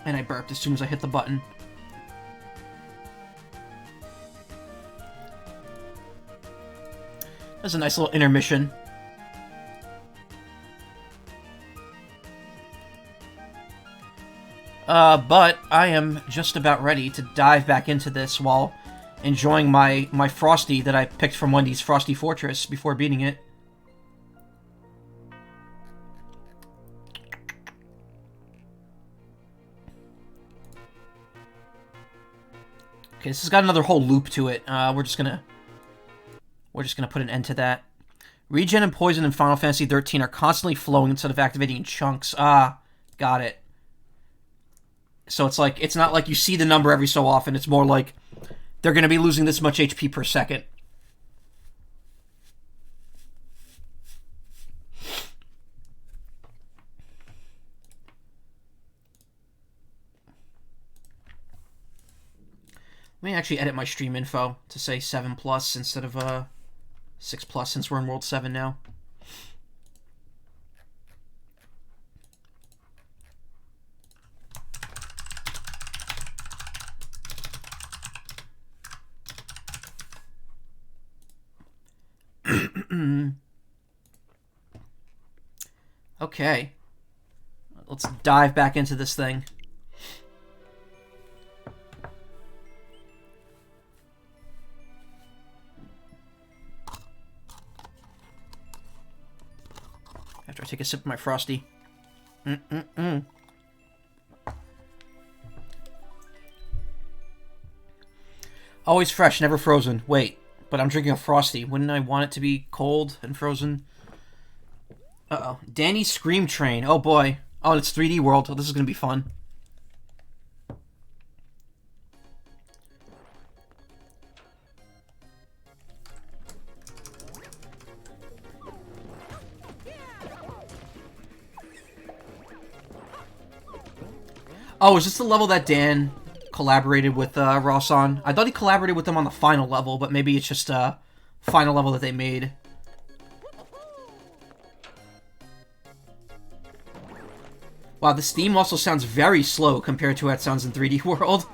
And I burped as soon as I hit the button. That's a nice little intermission. But I am just about ready to dive back into this while enjoying my Frosty that I picked from Wendy's Frosty Fortress before beating it. Okay, this has got another whole loop to it. We're just gonna put an end to that. Regen and Poison in Final Fantasy XIII are constantly flowing instead of activating in chunks. Ah, got it. So it's like, it's not like you see the number every so often. It's more like they're going to be losing this much HP per second. Let me actually edit my stream info to say 7+ instead of 6+ since we're in World 7 now. Okay. Let's dive back into this thing. After I take a sip of my Frosty. Always fresh, never frozen. Wait, but I'm drinking a Frosty. Wouldn't I want it to be cold and frozen? Uh-oh. Danny's Scream Train. Oh, boy. Oh, it's 3D World. Oh, this is going to be fun. Oh, is this the level that Dan collaborated with Ross on? I thought he collaborated with them on the final level, but maybe it's just a final level that they made. Wow, this theme also sounds very slow compared to how it sounds in 3D World.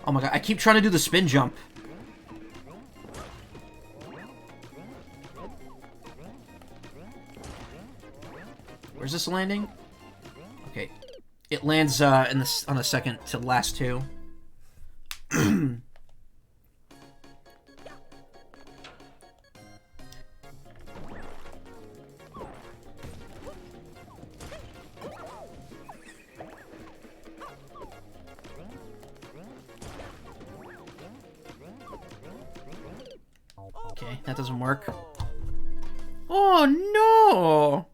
Oh my god, I keep trying to do the spin jump. Where's this landing? Okay. It lands on the second to the last two. Okay, that doesn't work. Oh no!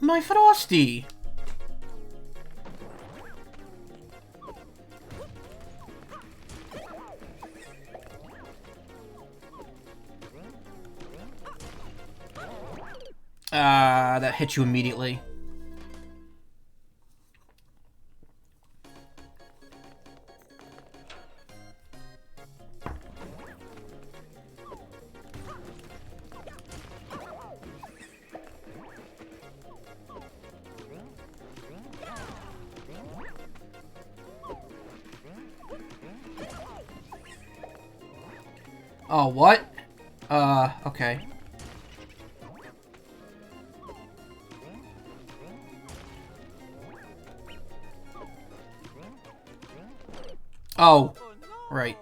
My Frosty! That hit you immediately. Oh, what? Okay. Oh, right.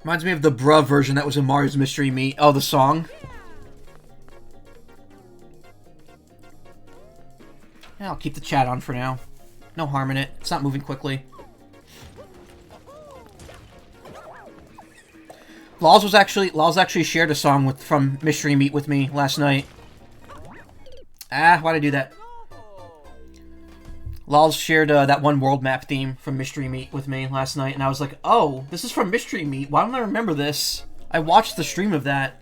Reminds me of the bruh version that was in Mario's Mystery Meat. Oh, the song? Yeah, I'll keep the chat on for now. No harm in it. It's not moving quickly. Laws actually shared a song from Mystery Meat with me last night. Ah, why'd I do that? Laws shared that one world map theme from Mystery Meat with me last night, and I was like, oh, this is from Mystery Meat. Why don't I remember this? I watched the stream of that.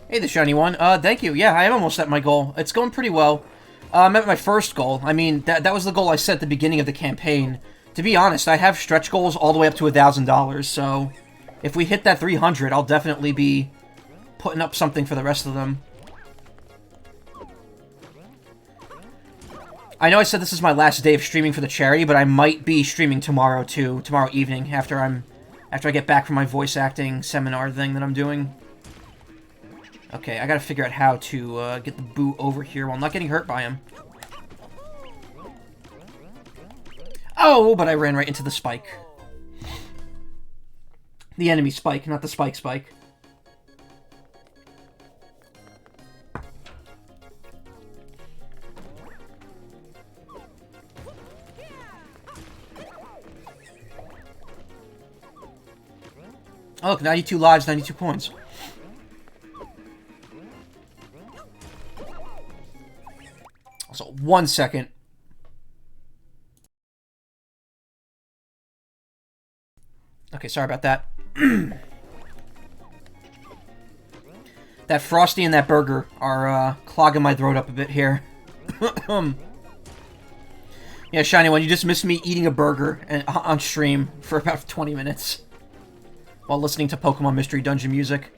Hey, the shiny one. Thank you. Yeah, I am almost at my goal. It's going pretty well. I'm at my first goal. I mean, that was the goal I set at the beginning of the campaign. To be honest, I have stretch goals all the way up to $1,000, so if we hit that 300, I'll definitely be putting up something for the rest of them. I know I said this is my last day of streaming for the charity, but I might be streaming tomorrow too, tomorrow evening after I get back from my voice acting seminar thing that I'm doing. Okay, I gotta figure out how to get the Boo over here while not getting hurt by him. Oh, but I ran right into the spike. The enemy spike, not the spike. Oh, look, 92 lives, 92 points. Also, 1 second. Okay, sorry about that. That Frosty and that burger are clogging my throat up a bit here. Yeah, Shiny One, you just missed me eating a burger on stream for about 20 minutes. While listening to Pokemon Mystery Dungeon music.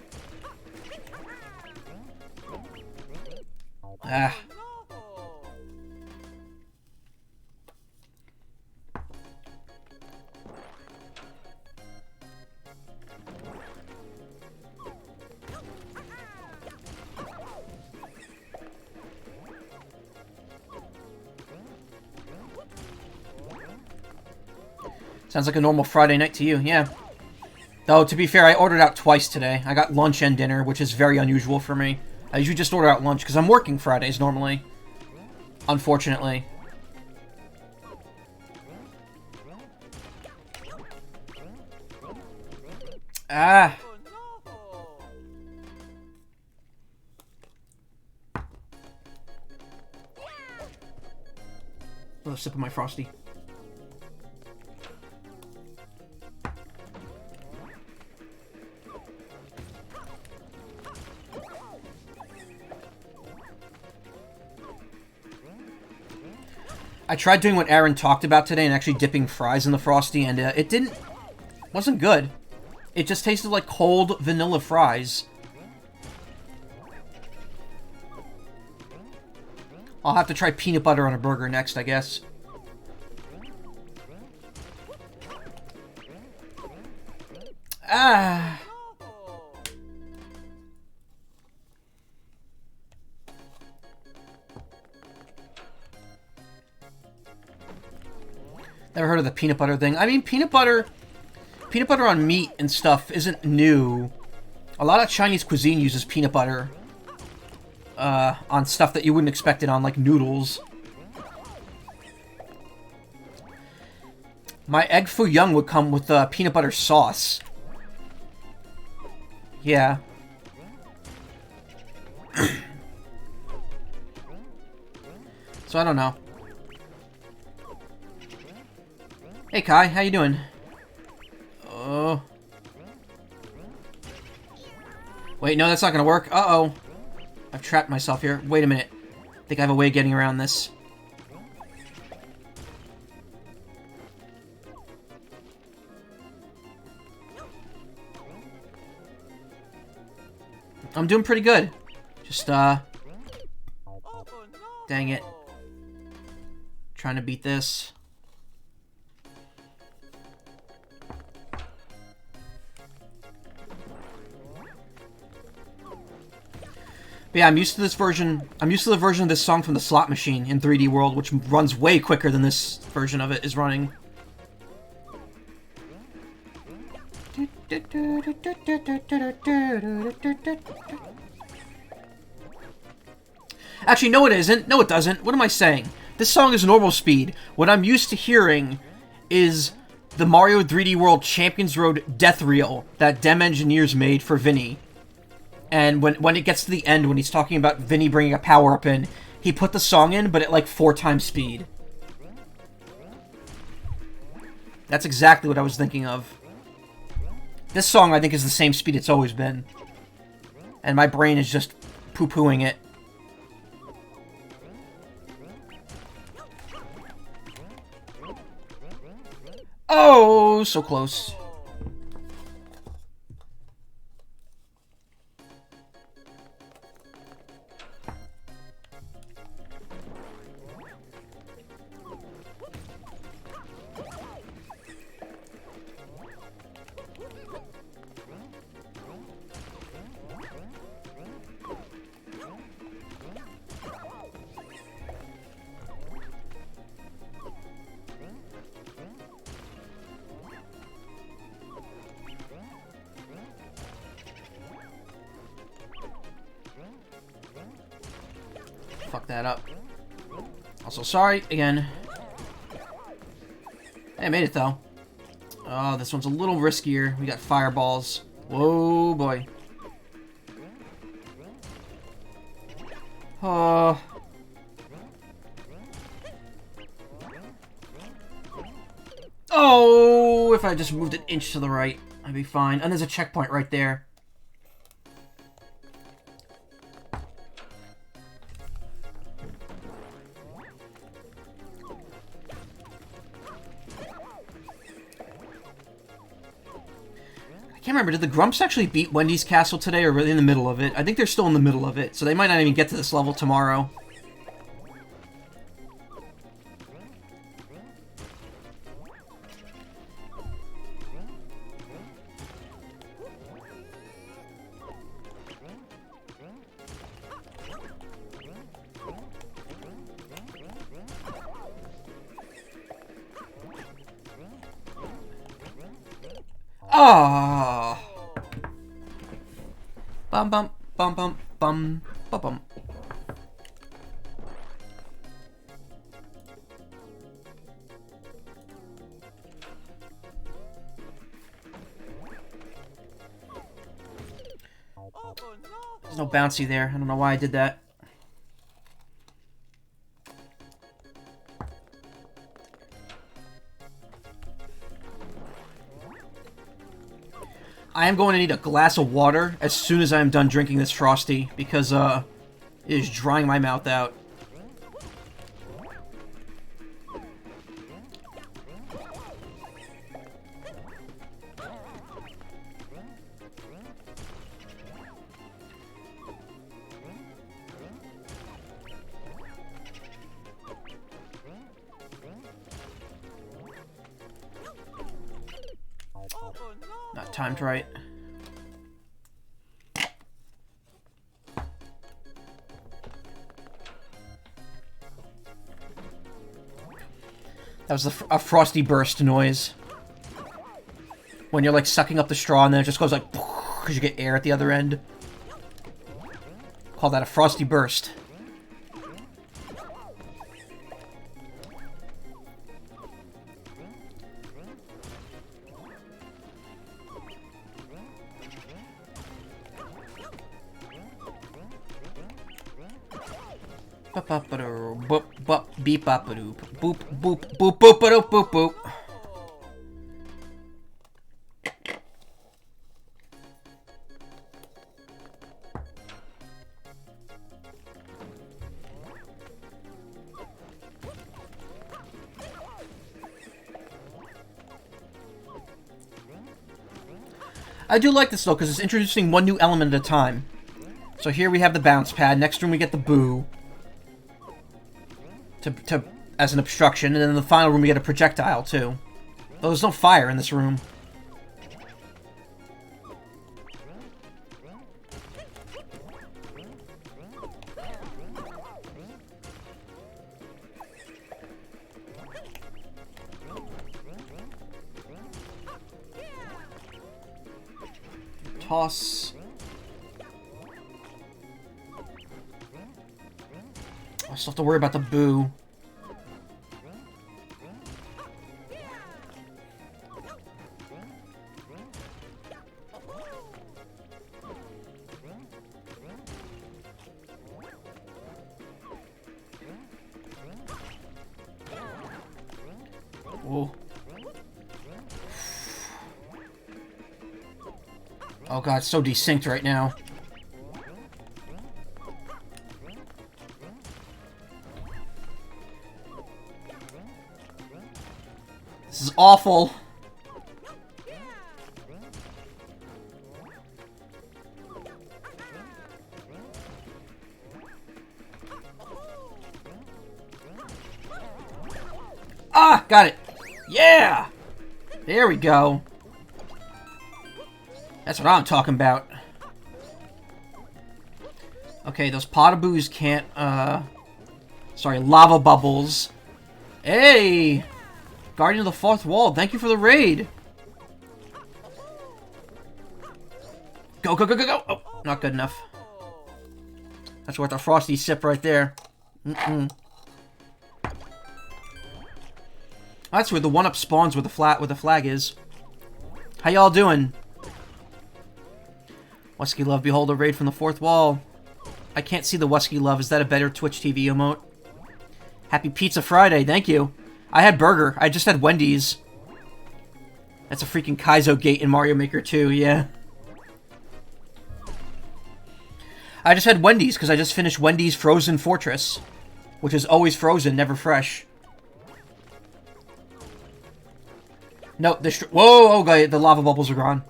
Ah. Sounds like a normal Friday night to you, yeah. Though, to be fair, I ordered out twice today. I got lunch and dinner, which is very unusual for me. I usually just order out lunch, because I'm working Fridays normally. Unfortunately. Ah! Another sip of my Frosty. I tried doing what Aaron talked about today and actually dipping fries in the Frosty, and it wasn't good. It just tasted like cold vanilla fries. I'll have to try peanut butter on a burger next, I guess. Ah! Never heard of the peanut butter thing. I mean, peanut butter on meat and stuff isn't new. A lot of Chinese cuisine uses peanut butter on stuff that you wouldn't expect it on, like noodles. My egg foo young would come with peanut butter sauce. Yeah. So I don't know. Hey Kai, how you doing? Oh. Wait, no, that's not gonna work. Uh-oh. I've trapped myself here. Wait a minute. I think I have a way of getting around this. I'm doing pretty good. Just, dang it. Trying to beat this. But yeah, I'm used to this version. I'm used to the version of this song from the slot machine in 3D World, which runs way quicker than this version of it is running. Actually, no it isn't. No it doesn't. What am I saying? This song is normal speed. What I'm used to hearing is the Mario 3D World Champions Road Death Reel that Dem Engineers made for Vinny. And when it gets to the end, when he's talking about Vinny bringing a power-up in, he put the song in, but at like 4 times speed. That's exactly what I was thinking of. This song, I think, is the same speed it's always been. And my brain is just poo-pooing it. Oh, so close. Fuck that up. Also, sorry, again. Hey, I made it, though. Oh, this one's a little riskier. We got fireballs. Whoa, boy. Oh. Oh, if I just moved an inch to the right, I'd be fine. And there's a checkpoint right there. I can't remember, did the Grumps actually beat Wendy's Castle today, or were they in the middle of it? I think they're still in the middle of it, so they might not even get to this level tomorrow. Ah. Bum bum bum bum bum bum bum. There's no bouncy there. I don't know why I did that. I am going to need a glass of water as soon as I'm done drinking this Frosty, because, it is drying my mouth out. Not timed right. That was a frosty burst noise. When you're like sucking up the straw and then it just goes like because you get air at the other end. Call that a frosty burst. Boop boop beep bop boop boop boop boop boop boop boop boop. I do like this though because it's introducing one new element at a time. So here we have the bounce pad. Next room we get the boo. As an obstruction, and then in the final room we get a projectile too. Though there's no fire in this room. Toss. I still have to worry about the boo. Whoa. Oh god, it's so desynced right now. is awful. Ah, got it. Yeah! There we go. That's what I'm talking about. Okay, those potaboos can't, sorry, lava bubbles. Hey! Guardian of the Fourth Wall, thank you for the raid. Go, go, go, go, go! Oh, not good enough. That's worth a frosty sip right there. That's where the one-up spawns where the flag is. How y'all doing? Wusky Love, behold a raid from the fourth wall. I can't see the Wusky Love. Is that a better Twitch TV emote? Happy Pizza Friday, thank you. I had burger. I just had Wendy's. That's a freaking Kaizo gate in Mario Maker 2, yeah. I just had Wendy's because I just finished Wendy's Frozen Fortress, which is always frozen, never fresh. No, whoa, okay, the lava bubbles are gone.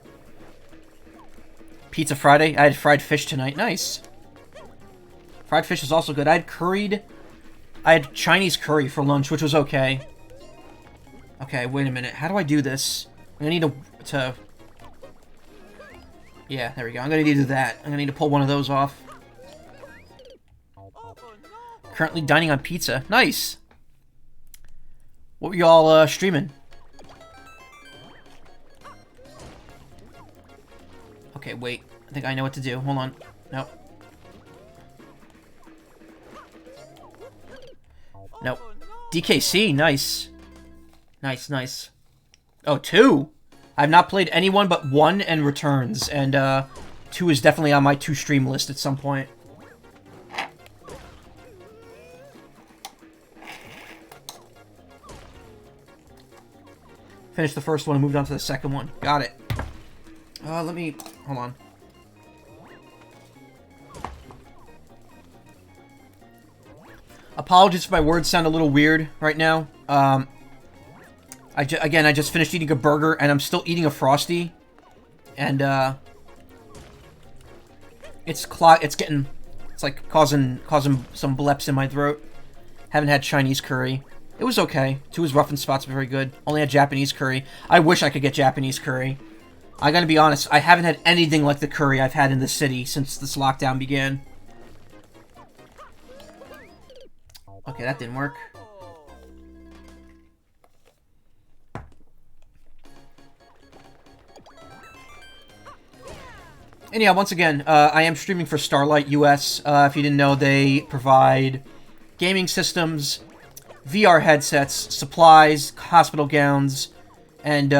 Pizza Friday. I had fried fish tonight. Nice. Fried fish is also good. I had Chinese curry for lunch, which was okay. Okay, wait a minute. How do I do this? I'm gonna need to... Yeah, there we go. I'm gonna need to do that. I'm gonna need to pull one of those off. Currently dining on pizza. Nice. What were y'all streaming? Okay, wait. I think I know what to do. Hold on. Nope. Nope. DKC, nice. Nice, nice. Oh, 2? I've not played anyone but 1 and Returns, and 2 is definitely on my 2-stream list at some point. Finished the first one and moved on to the second one. Got it. Let me... Hold on. Apologies if my words sound a little weird right now. Again, I just finished eating a burger, and I'm still eating a Frosty. And, it's like causing some bleps in my throat. Haven't had Chinese curry. It was okay. 2 was rough in spots, but very good. Only had Japanese curry. I wish I could get Japanese curry. I gotta be honest, I haven't had anything like the curry I've had in the city since this lockdown began. Okay, that didn't work. And yeah, once again, I am streaming for Starlight US. If you didn't know, they provide gaming systems, VR headsets, supplies, hospital gowns, and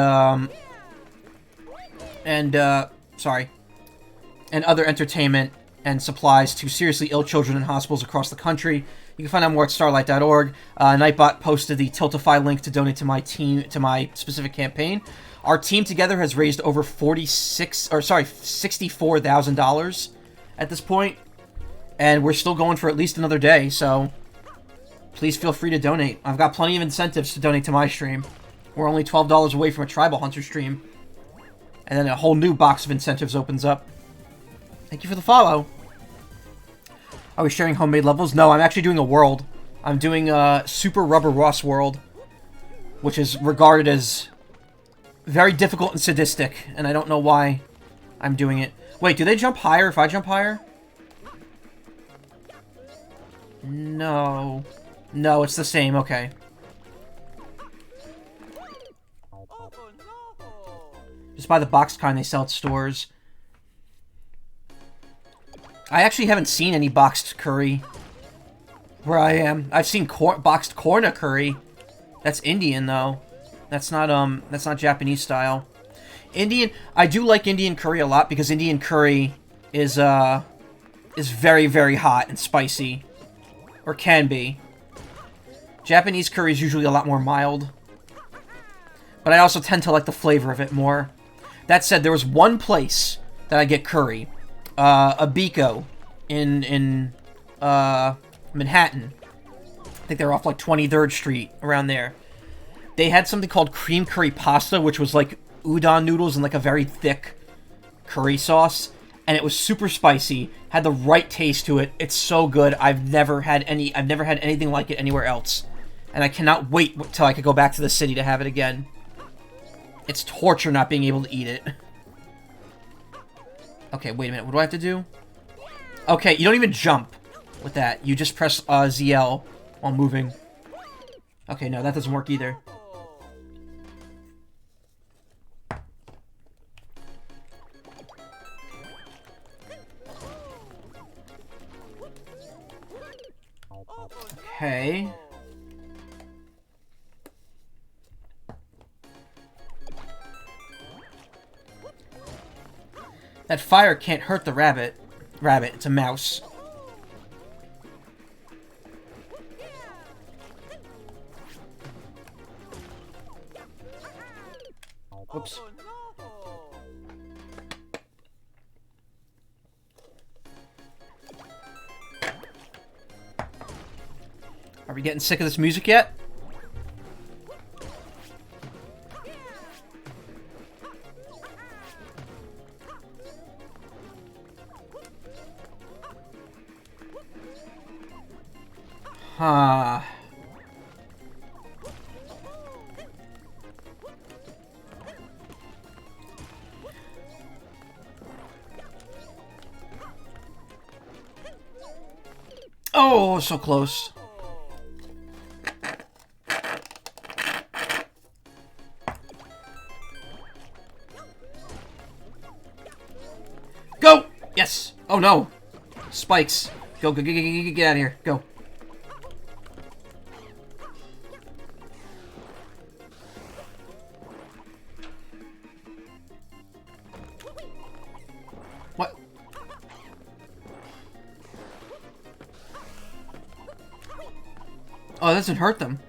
other entertainment and supplies to seriously ill children in hospitals across the country. You can find out more at starlight.org. Nightbot posted the Tiltify link to donate to my team, to my specific campaign. Our team together has raised over $64,000 at this point, and we're still going for at least another day, so please feel free to donate. I've got plenty of incentives to donate to my stream. We're only $12 away from a Tribal Hunter stream. And then a whole new box of incentives opens up. Thank you for the follow. Are we sharing homemade levels? No, I'm actually doing a world. I'm doing Super RubberRoss World, which is regarded as very difficult and sadistic, and I don't know why I'm doing it. Wait, do they jump higher if I jump higher? No. No, it's the same. Okay. Just buy the boxed kind they sell at stores. I actually haven't seen any boxed curry where I am. I've seen boxed corna curry. That's Indian though. That's not Japanese style. Indian, I do like Indian curry a lot because Indian curry is very, very hot and spicy. Or can be. Japanese curry is usually a lot more mild. But I also tend to like the flavor of it more. That said, there was one place that I get curry. Abiko in Manhattan. I think they're off like 23rd Street, around there. They had something called cream curry pasta, which was like udon noodles and like a very thick curry sauce. And it was super spicy, had the right taste to it. It's so good. I've never had anything like it anywhere else. And I cannot wait till I could go back to the city to have it again. It's torture not being able to eat it. Okay, wait a minute. What do I have to do? Okay, you don't even jump with that. You just press ZL while moving. Okay, no, that doesn't work either. Okay. That fire can't hurt the rabbit. Rabbit, it's a mouse. Whoops. Are we getting sick of this music yet? Huh. Oh, so close. Go! Yes! Oh no! Spikes. Go, go, get out of here. Go. What? Oh, it doesn't hurt them.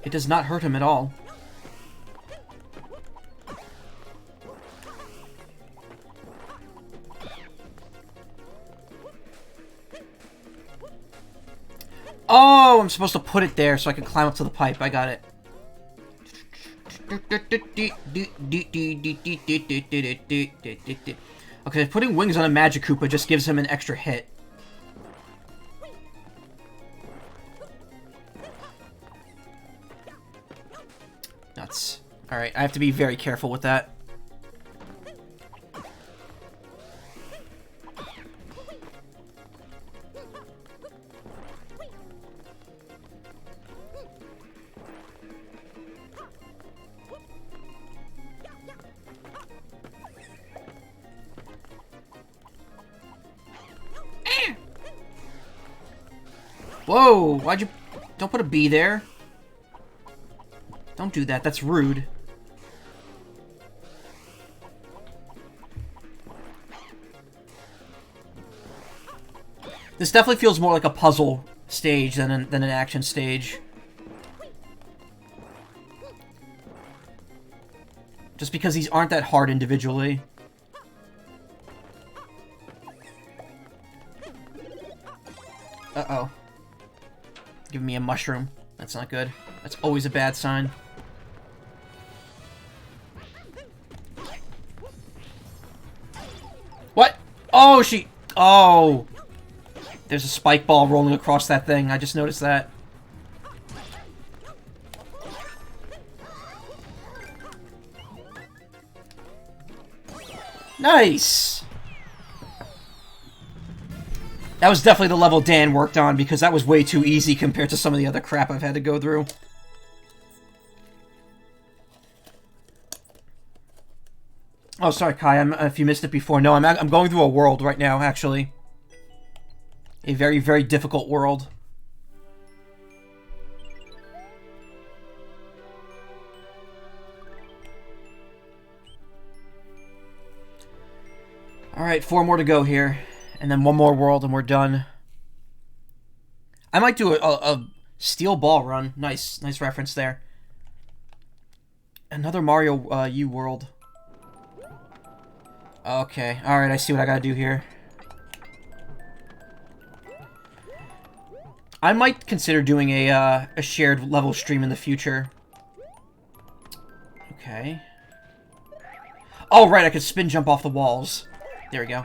It does not hurt him at all. Oh, I'm supposed to put it there so I can climb up to the pipe. I got it. Okay, putting wings on a Magic Koopa just gives him an extra hit. Nuts. Alright, I have to be very careful with that. Whoa! Why'd you... Don't put a B there. Don't do that. That's rude. This definitely feels more like a puzzle stage than an action stage. Just because these aren't that hard individually. Uh-oh. Give me a mushroom. That's not good. That's always a bad sign. What? Oh, she... Oh! There's a spike ball rolling across that thing. I just noticed that. Nice! That was definitely the level Dan worked on, because that was way too easy compared to some of the other crap I've had to go through. Oh, sorry, Kai, if you missed it before. No, I'm going through a world right now, actually. A very, very difficult world. Alright, 4 more to go here. And then 1 more world and we're done. I might do a steel ball run. Nice reference there. Another Mario U world. Okay, alright, I see what I gotta do here. I might consider doing a shared level stream in the future. Oh, right, I could spin jump off the walls. There we go.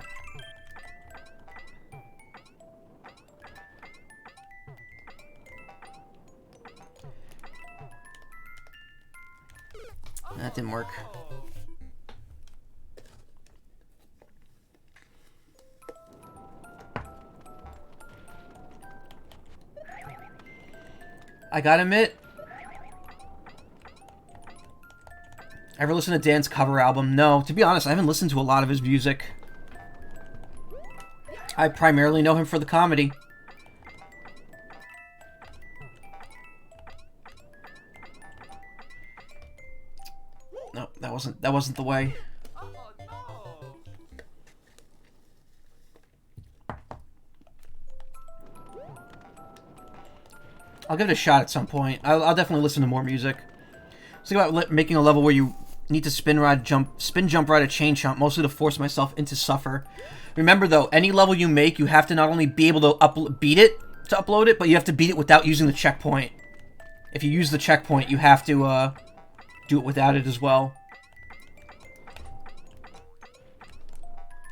That didn't work. I gotta admit, ever listen to Dan's cover album? No, to be honest, I haven't listened to a lot of his music. I primarily know him for the comedy. No, that wasn't the way. I'll give it a shot at some point. I'll definitely listen to more music. Let's think about making a level where you need to spin jump, ride a chain chomp, mostly to force myself into suffer. Remember though, any level you make, you have to not only be able to beat it to upload it, but you have to beat it without using the checkpoint. If you use the checkpoint, you have to do it without it as well.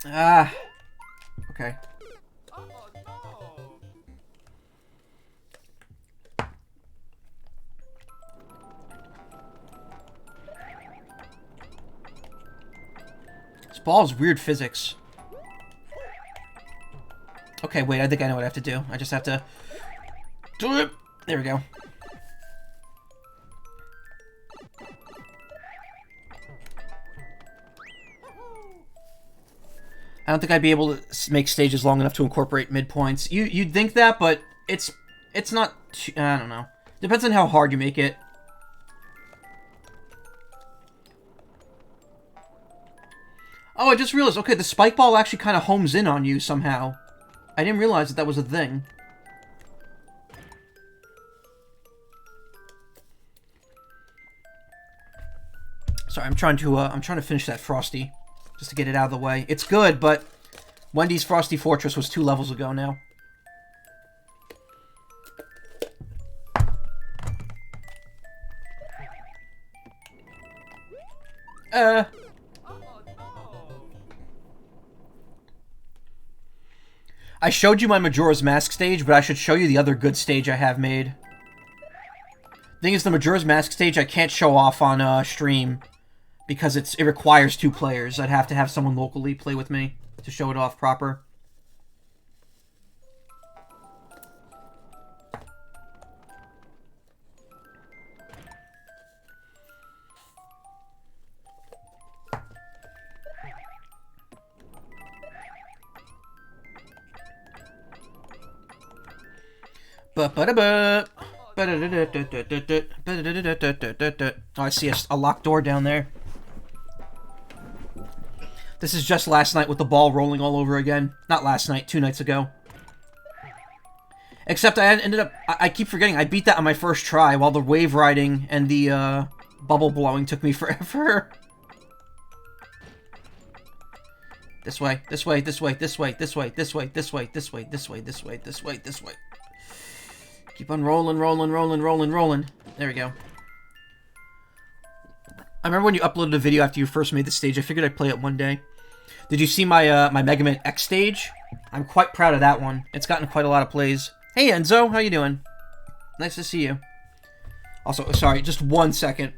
Ah, okay. This ball has weird physics. Okay, wait, I think I know what I have to do. I just have to do it. There we go. I don't think I'd be able to make stages long enough to incorporate midpoints. You'd think that, but it's not. I don't know. Depends on how hard you make it. Oh, I just realized. Okay, the spike ball actually kind of homes in on you somehow. I didn't realize that was a thing. Sorry, I'm trying to finish that Frosty, just to get it out of the way. It's good, but Wendy's Frosty Fortress was 2 levels ago now. I showed you my Majora's Mask stage, but I should show you the other good stage I have made. Thing is, the Majora's Mask stage I can't show off on stream because it requires 2 players. I'd have to have someone locally play with me to show it off proper. Oh, I see a locked door down there. This is just last night with the ball rolling all over again. Not last night, 2 nights ago. Except I ended up... I keep forgetting, I beat that on my first try, while the wave riding and the bubble blowing took me forever. This way, this way, this way, this way, this way, this way, this way, this way, this way, this way, this way, this way. Keep on rolling, rolling, rolling, rolling, rolling. There we go. I remember when you uploaded a video after you first made the stage, I figured I'd play it one day. Did you see my my Mega Man X stage? I'm quite proud of that one. It's gotten quite a lot of plays. Hey Enzo, how you doing? Nice to see you. Also, sorry, just 1 second.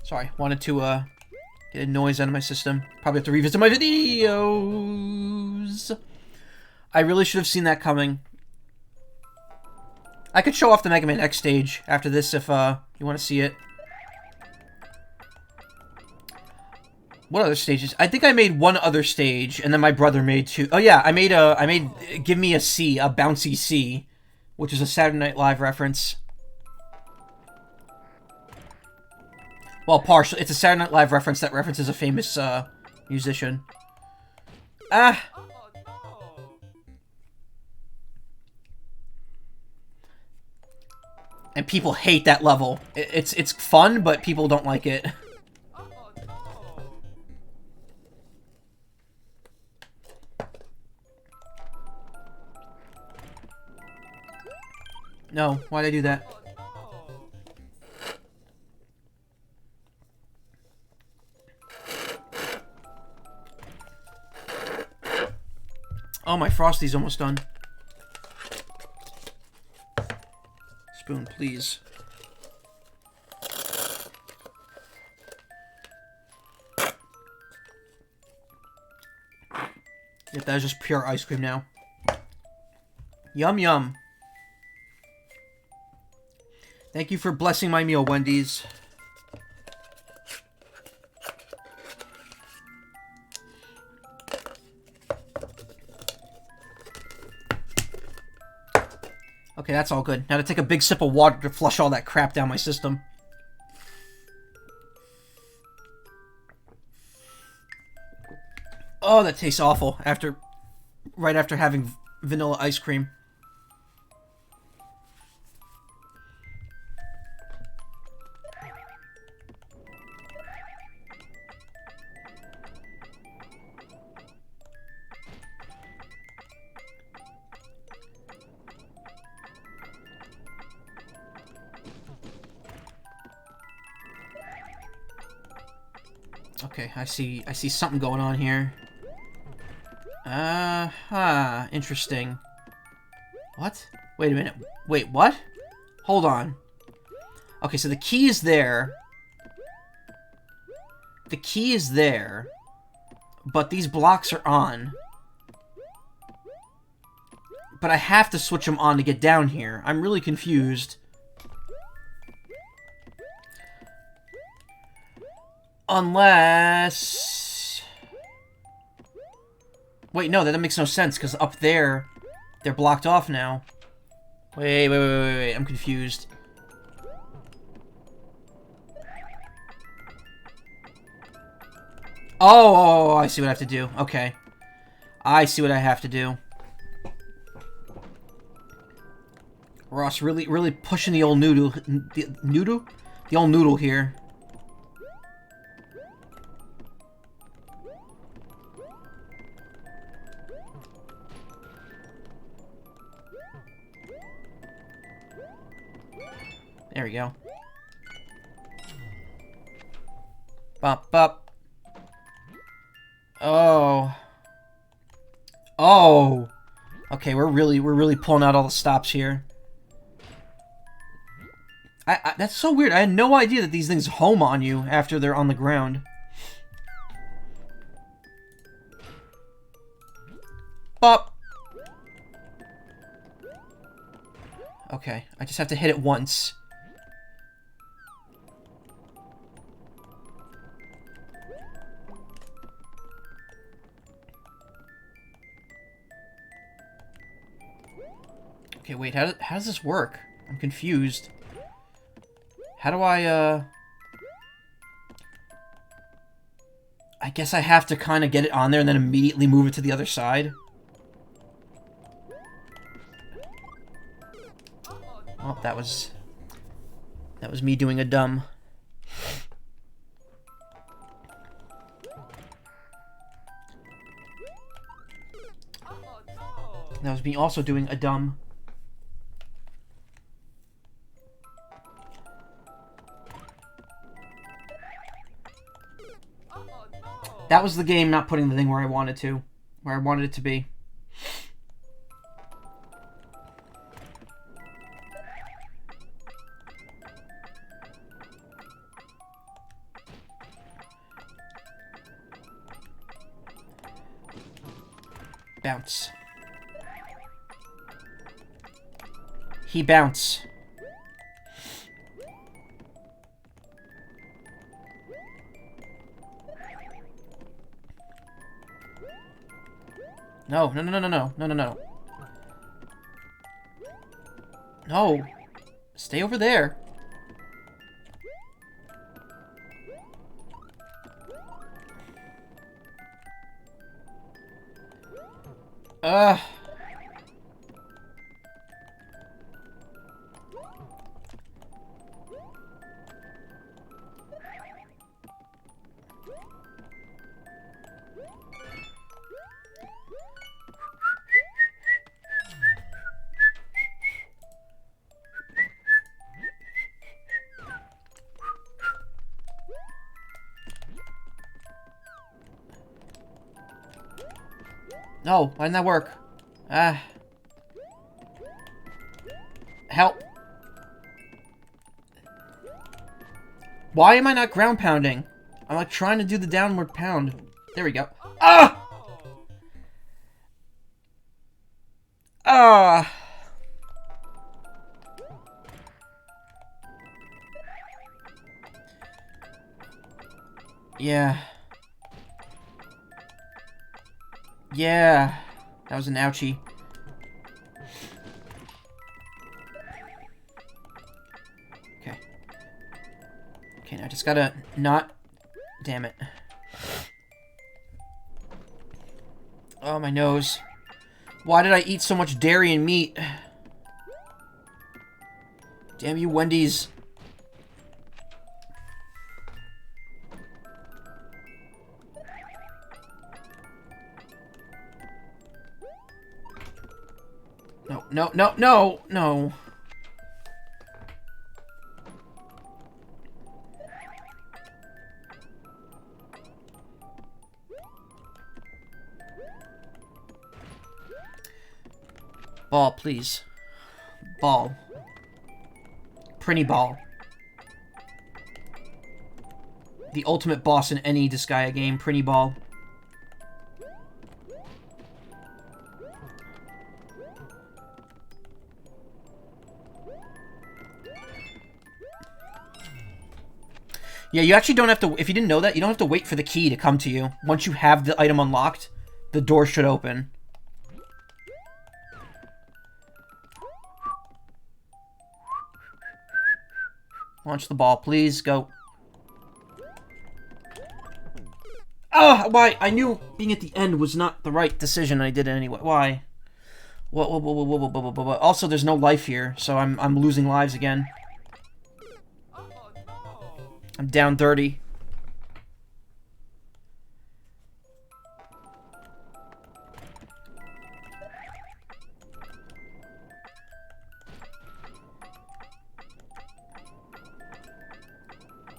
Sorry, wanted to get a noise out of my system. Probably have to revisit my videos. I really should have seen that coming. I could show off the Mega Man X stage after this if you want to see it. What other stages? I think I made one other stage, and then my brother made 2. Oh yeah, I made Give Me a C, a Bouncy C, which is a Saturday Night Live reference. Well, partially. It's a Saturday Night Live reference that references a famous musician. Ah! And people hate that level. It's fun, but people don't like it. No, why'd I do that? Oh, my Frosty's almost done. Spoon, please. Yep, that is just pure ice cream now. Yum, yum. Thank you for blessing my meal, Wendy's. Okay, that's all good. Now to take a big sip of water to flush all that crap down my system. Oh, that tastes awful right after having vanilla ice cream. Okay, I see something going on here. Interesting. What? Wait a minute. Wait, what? Hold on. Okay, so the key is there. The key is there. But these blocks are on. But I have to switch them on to get down here. I'm really confused. Unless... Wait, no, that makes no sense, because up there, they're blocked off now. Wait, I'm confused. Oh, I see what I have to do. Okay. I see what I have to do. Ross really pushing the old noodle. The old noodle here. There we go. Bop, bop. Oh. Oh. Okay, we're really pulling out all the stops here. That's so weird. I had no idea that these things home on you after they're on the ground. Bop. Okay, I just have to hit it once. Okay, wait, how does this work? I'm confused. How do I guess I have to kind of get it on there and then immediately move it to the other side. Well, that was me doing a dumb. That was me also doing a dumb. That was the game not putting the thing where I wanted it to be. Bounce. He bounce. No. No. Stay over there. No, why didn't that work? Ah. Help. Why am I not ground pounding? I'm like trying to do the downward pound. There we go. Ah! Ah! Yeah. Yeah. That was an ouchie. Okay. Okay, now I just gotta not... Damn it. Oh, my nose. Why did I eat so much dairy and meat? Damn you, Wendy's. No, no, no, no, no. Ball, please. Ball. Pretty ball. The ultimate boss in any Disgaea game, Pretty ball. Yeah, you actually don't have to... If you didn't know that, you don't have to wait for the key to come to you. Once you have the item unlocked, the door should open. Launch the ball, please. Go. Ah, why? I knew being at the end was not the right decision. I did it anyway. Why? Whoa. Also, there's no life here, so I'm losing lives again. I'm down 30.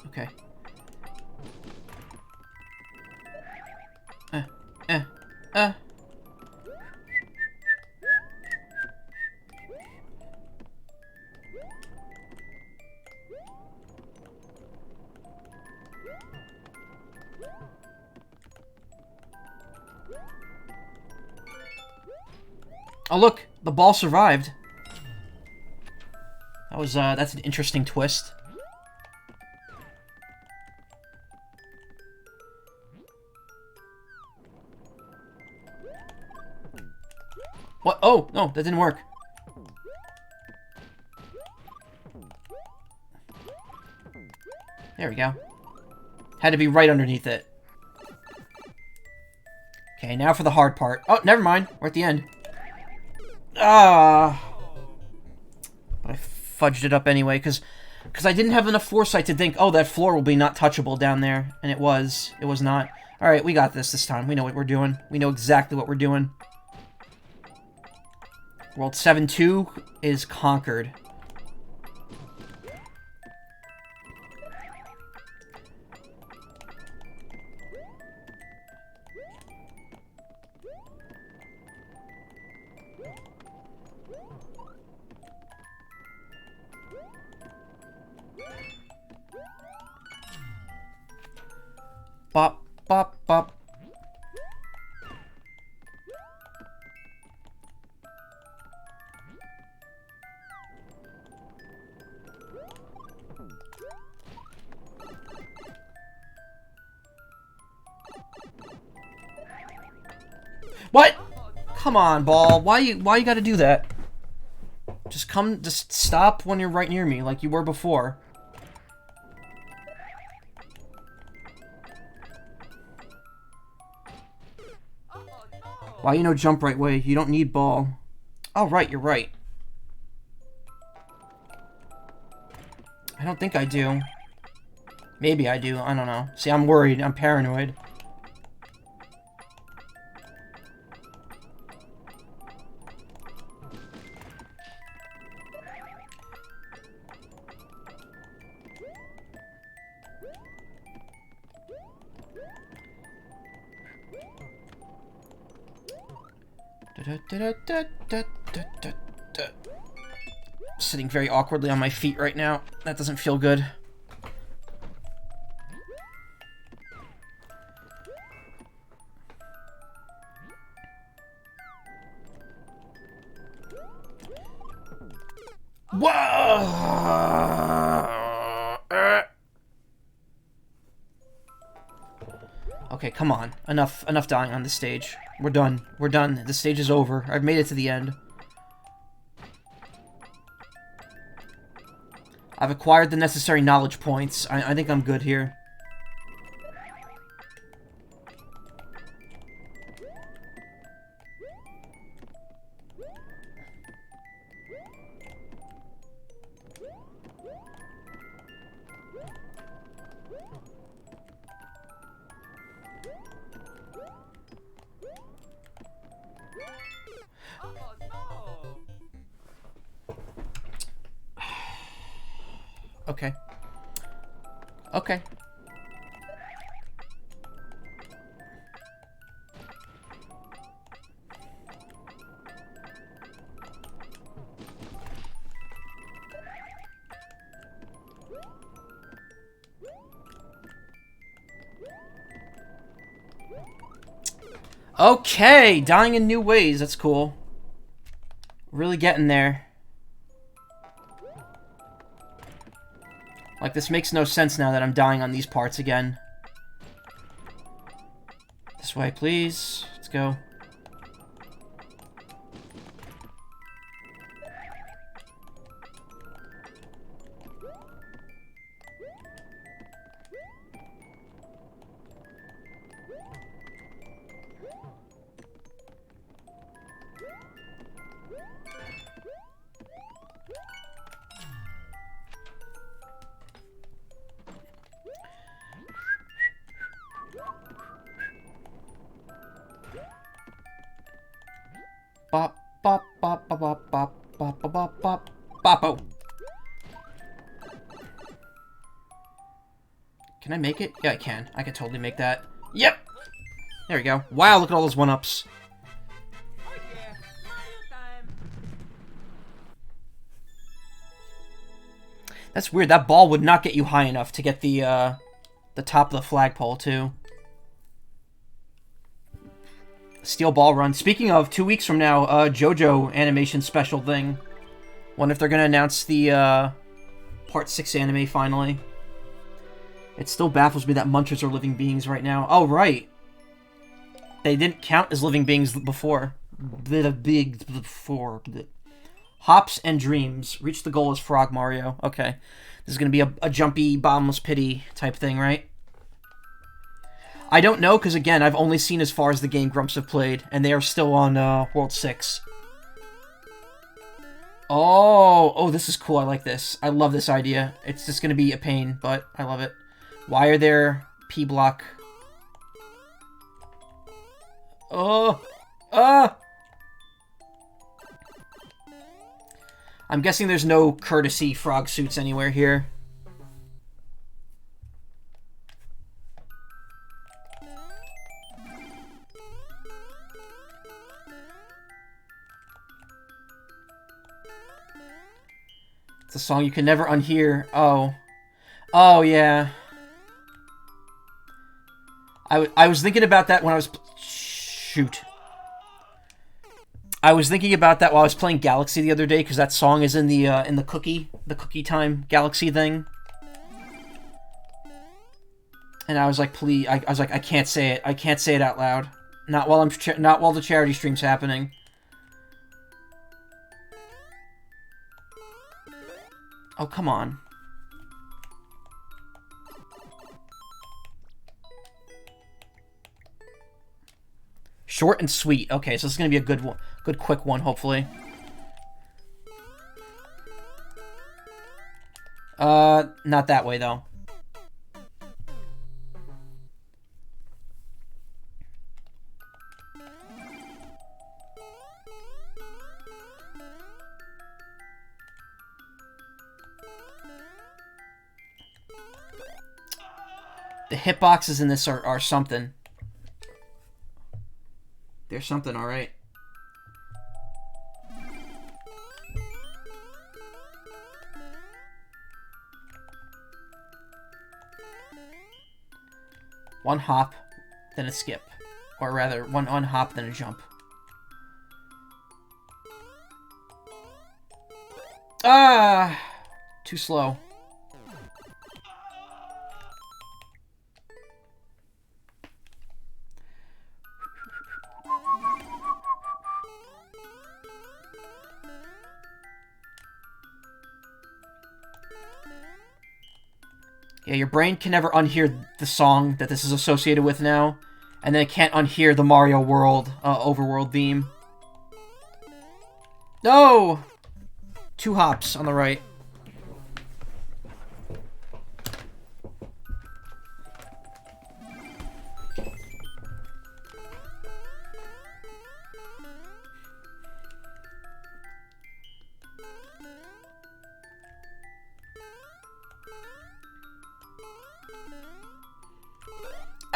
Okay. Oh, look! The ball survived. That was, that's an interesting twist. What? Oh, no, that didn't work. There we go. Had to be right underneath it. Okay, now for the hard part. Oh, never mind. We're at the end. Ah. But I fudged it up anyway, because I didn't have enough foresight to think, oh, that floor will be not touchable down there. And it was. It was not. Alright, we got this time. We know what we're doing. We know exactly what we're doing. World 7-2 is conquered. Bop, bop, bop. What? Come on, ball. Why you gotta do that? Just stop when you're right near me, like you were before. Why you no jump right way? You don't need ball. Oh, right, you're right. I don't think I do. Maybe I do, I don't know. See, I'm worried, I'm paranoid. Sitting very awkwardly on my feet right now. That doesn't feel good. Whoa! Okay, come on. Enough dying on this stage. We're done. We're done. The stage is over. I've made it to the end. I've acquired the necessary knowledge points. I think I'm good here. Okay. Okay. Okay, dying in new ways. That's cool. Really getting there. Like, this makes no sense now that I'm dying on these parts again. This way, please. Let's go. Bop, bop, bop, bop, bop, bop, bop, bop, bop, bop, boppo. Can I make it? Yeah, I can. I can totally make that. Yep! There we go. Wow, look at all those one-ups. That's weird. That ball would not get you high enough to get the top of the flagpole, too. Steel ball run. Speaking of, 2 weeks from now, JoJo animation special thing. Wonder if they're gonna announce the Part 6 anime finally. It still baffles me that munchers are living beings right now. Oh, right. They didn't count as living beings before. Hops and dreams. Reach the goal as Frog Mario. Okay. This is gonna be a jumpy, bottomless pity type thing, right? I don't know, because again, I've only seen as far as the Game Grumps have played, and they are still on World 6. Oh, this is cool. I like this. I love this idea. It's just going to be a pain, but I love it. Why are there P-block? I'm guessing there's no courtesy frog suits anywhere here. It's a song you can never unhear. Oh, yeah. I was thinking about that when I was... Shoot. I was thinking about that while I was playing Galaxy the other day, because that song is in the cookie time Galaxy thing. And I was like, please, I was like, I can't say it. I can't say it out loud. Not while the charity stream's happening. Oh, come on. Short and sweet. Okay, so this is going to be a good one. Good quick one, hopefully. Not that way, though. The hitboxes in this are something. They're something, alright. One hop, then a skip. Or rather, one unhop, then a jump. Ah! Too slow. Yeah, your brain can never unhear the song that this is associated with now, and then it can't unhear the Mario World, overworld theme. No! 2 hops on the right.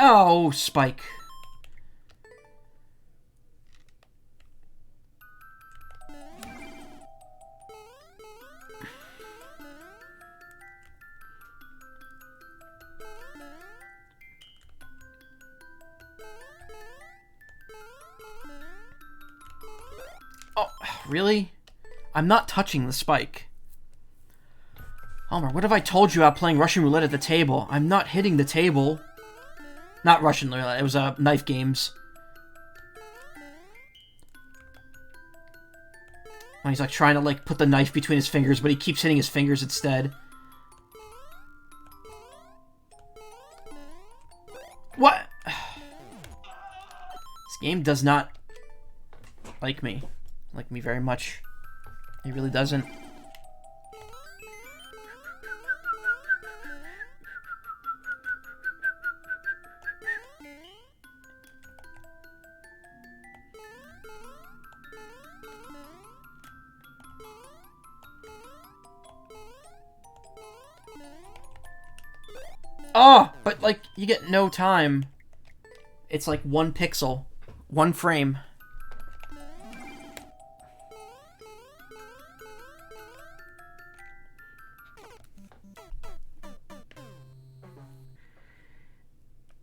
Oh, Spike. Oh, really? I'm not touching the spike. Homer, what have I told you about playing Russian roulette at the table? I'm not hitting the table. Not Russian roulette, it was knife games. When he's like trying to like put the knife between his fingers, but he keeps hitting his fingers instead. What? This game does not like me very much. It really doesn't. Oh, but like you get no time. It's like 1 pixel, 1 frame.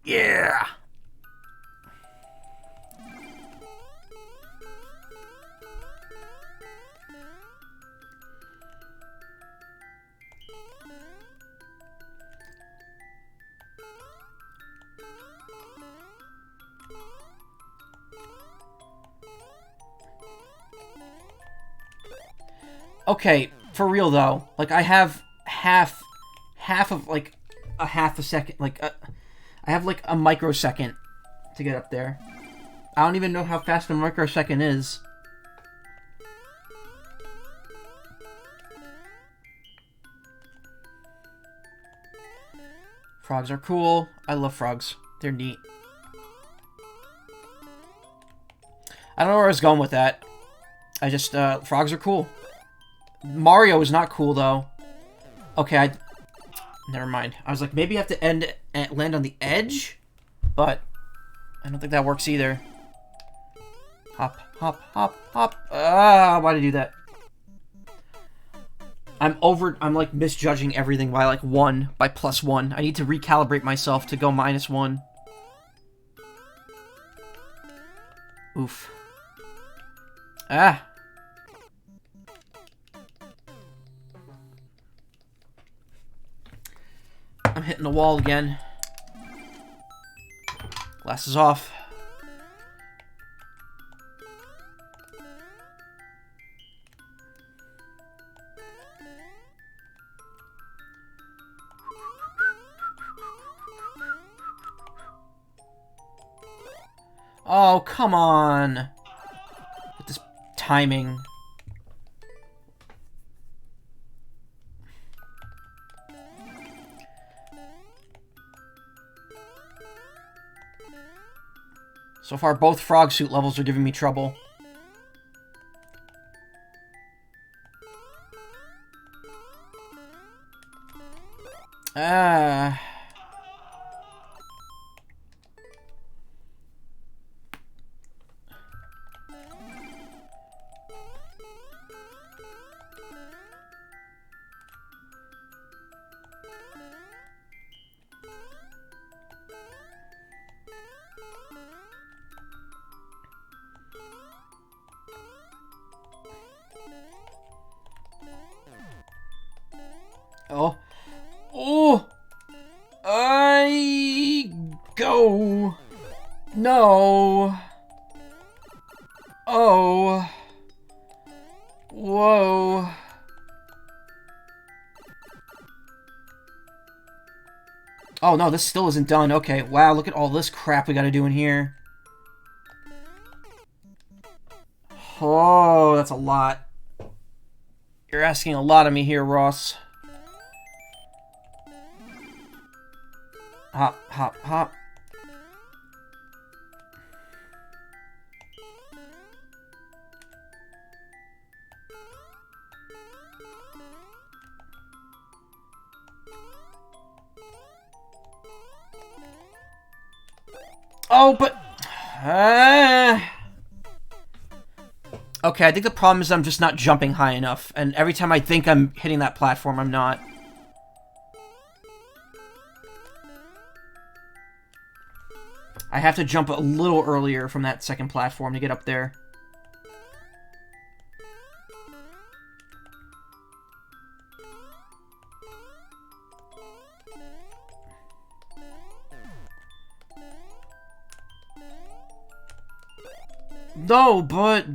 Yeah. Okay, for real though, like I have half of like a half a second, like I have like a microsecond to get up there. I don't even know how fast a microsecond is. Frogs are cool. I love frogs. They're neat. I don't know where I was going with that. I just, frogs are cool. Mario is not cool, though. Okay, never mind. I was like, maybe I have to land on the edge? But I don't think that works either. Hop, hop, hop, hop. Ah, why'd I do that? I'm like misjudging everything by like by +1. I need to recalibrate myself to go -1. Oof. Ah. I'm hitting the wall again. Glasses off. Oh, come on. With this timing. So far, both frog suit levels are giving me trouble. Ah. Oh. Oh! I go. No. Oh. Whoa. Oh no, this still isn't done. Okay, wow, look at all this crap we gotta do in here. Oh, that's a lot. You're asking a lot of me here, Ross. Hop, hop, hop. Oh, but... Okay, I think the problem is I'm just not jumping high enough. And every time I think I'm hitting that platform, I'm not. I have to jump a little earlier from that second platform to get up there. No, Bert.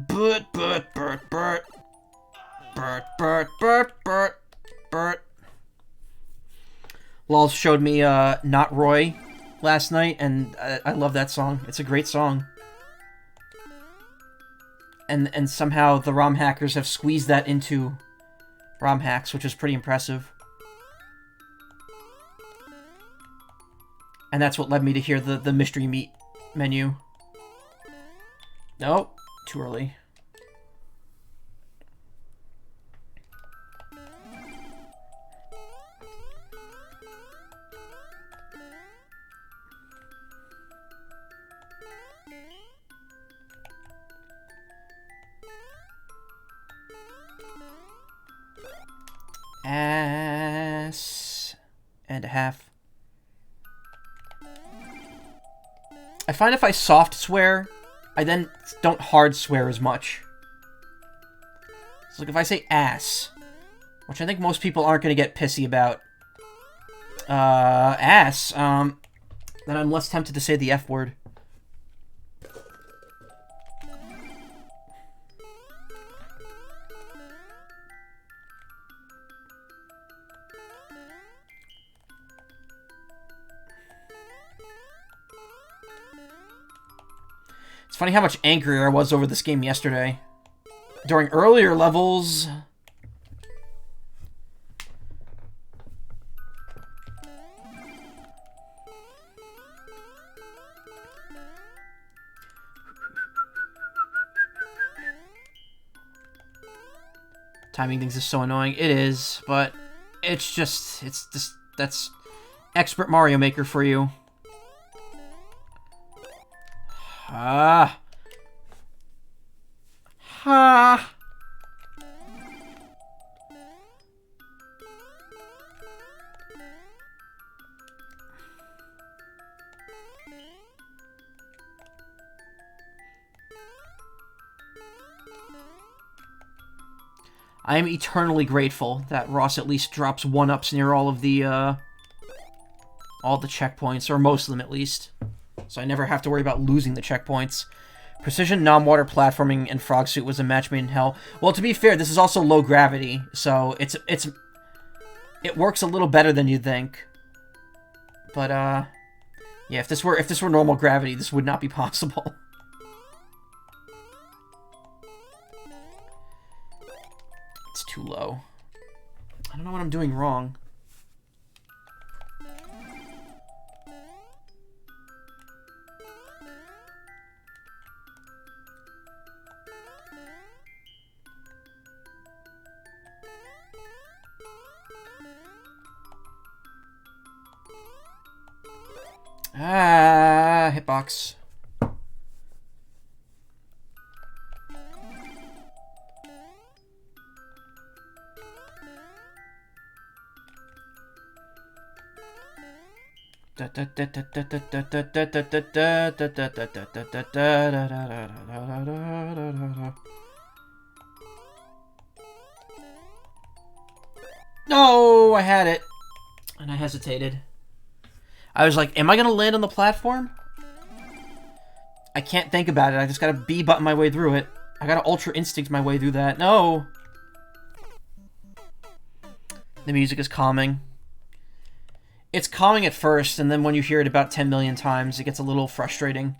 Lol showed me Not Roy last night, and I love that song. It's a great song. And somehow the ROM hackers have squeezed that into ROM hacks, which is pretty impressive. And that's what led me to hear the mystery meat menu. Nope, too early. Ass and a half. I find if I soft swear, I then don't hard swear as much. So like if I say ass, which I think most people aren't going to get pissy about, ass, then I'm less tempted to say the F word. It's funny how much angrier I was over this game yesterday. During earlier levels... Timing things is so annoying. It is, but it's just that's expert Mario Maker for you. Ah. Ha. I am eternally grateful that Ross at least drops 1-ups near all the checkpoints, or most of them at least. So I never have to worry about losing the checkpoints. Precision, non-water platforming, and Frog Suit was a match made in hell. Well, to be fair, this is also low gravity, so it works a little better than you'd think. But yeah, if this were normal gravity, this would not be possible. It's too low. I don't know what I'm doing wrong. Ah, hitbox. No! No, I had it. And I hesitated. I was like, am I going to land on the platform? I can't think about it. I just got to B-button my way through it. I got to Ultra Instinct my way through that. No. The music is calming. It's calming at first, and then when you hear it about 10 million times, it gets a little frustrating.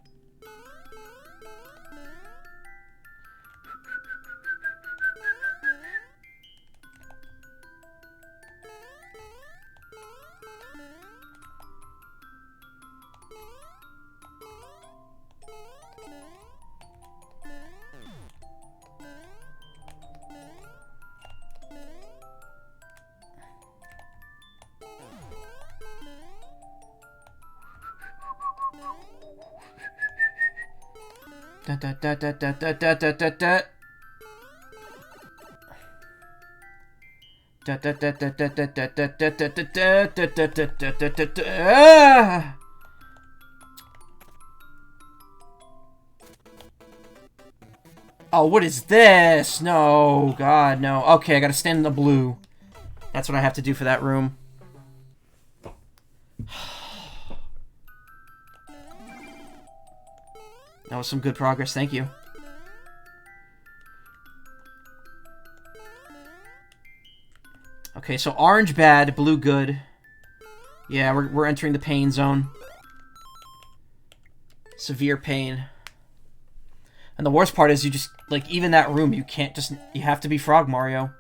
Da da da da da da da da da da. Da da da da da da da da da da da da da da da da. Oh, what is this? No, God, no. Okay, I gotta stand in the blue. That's what I have to do for that room. That was some good progress, thank you. Okay, so orange bad, blue good. Yeah, we're entering the pain zone. Severe pain. And the worst part is you just, like, even that room, you can't just, you have to be Frog Mario.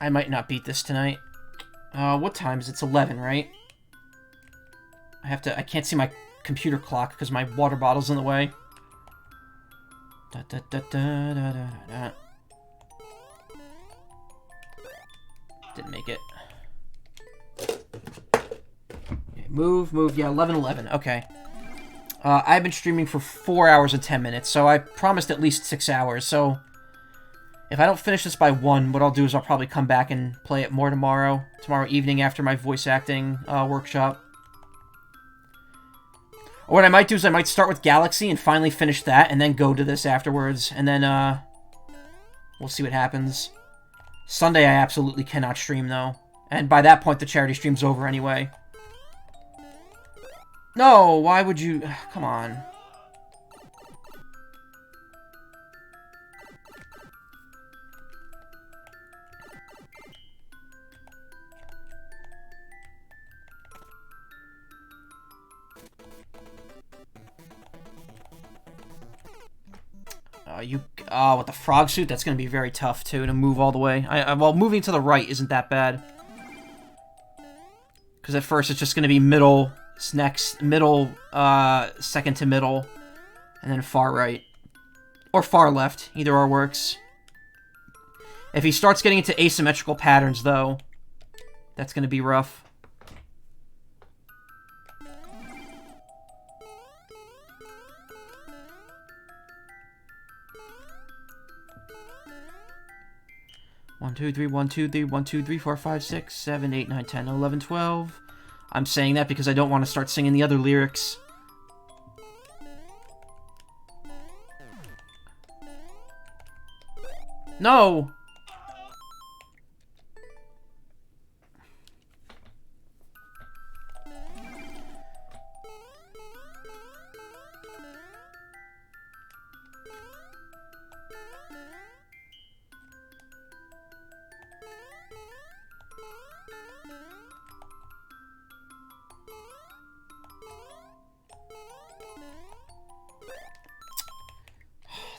I might not beat this tonight. What time is it? It's 11, right? I can't see my computer clock because my water bottle's in the way. Da, da, da, da, da, da, da. Didn't make it. Okay, move. Yeah, 11:11. Okay. I've been streaming for 4 hours and 10 minutes, so I promised at least 6 hours, so... If I don't finish this by 1, what I'll do is I'll probably come back and play it more tomorrow evening after my voice acting workshop. Or what I might do is I might start with Galaxy and finally finish that, and then go to this afterwards, and then, we'll see what happens. Sunday I absolutely cannot stream, though. And by that point, the charity stream's over anyway. No, why would you... Come on. With the frog suit, that's going to be very tough, too, to move all the way. Well, moving to the right isn't that bad. Because at first it's just going to be middle, middle, second to middle, and then far right. Or far left. Either or works. If he starts getting into asymmetrical patterns, though, that's going to be rough. One, two, three, 1, 2, 3, 1, 2, 3, 4, 5, 6, 7, 8, 9, 10, 11, 12. I'm saying that because I don't want to start singing the other lyrics. No!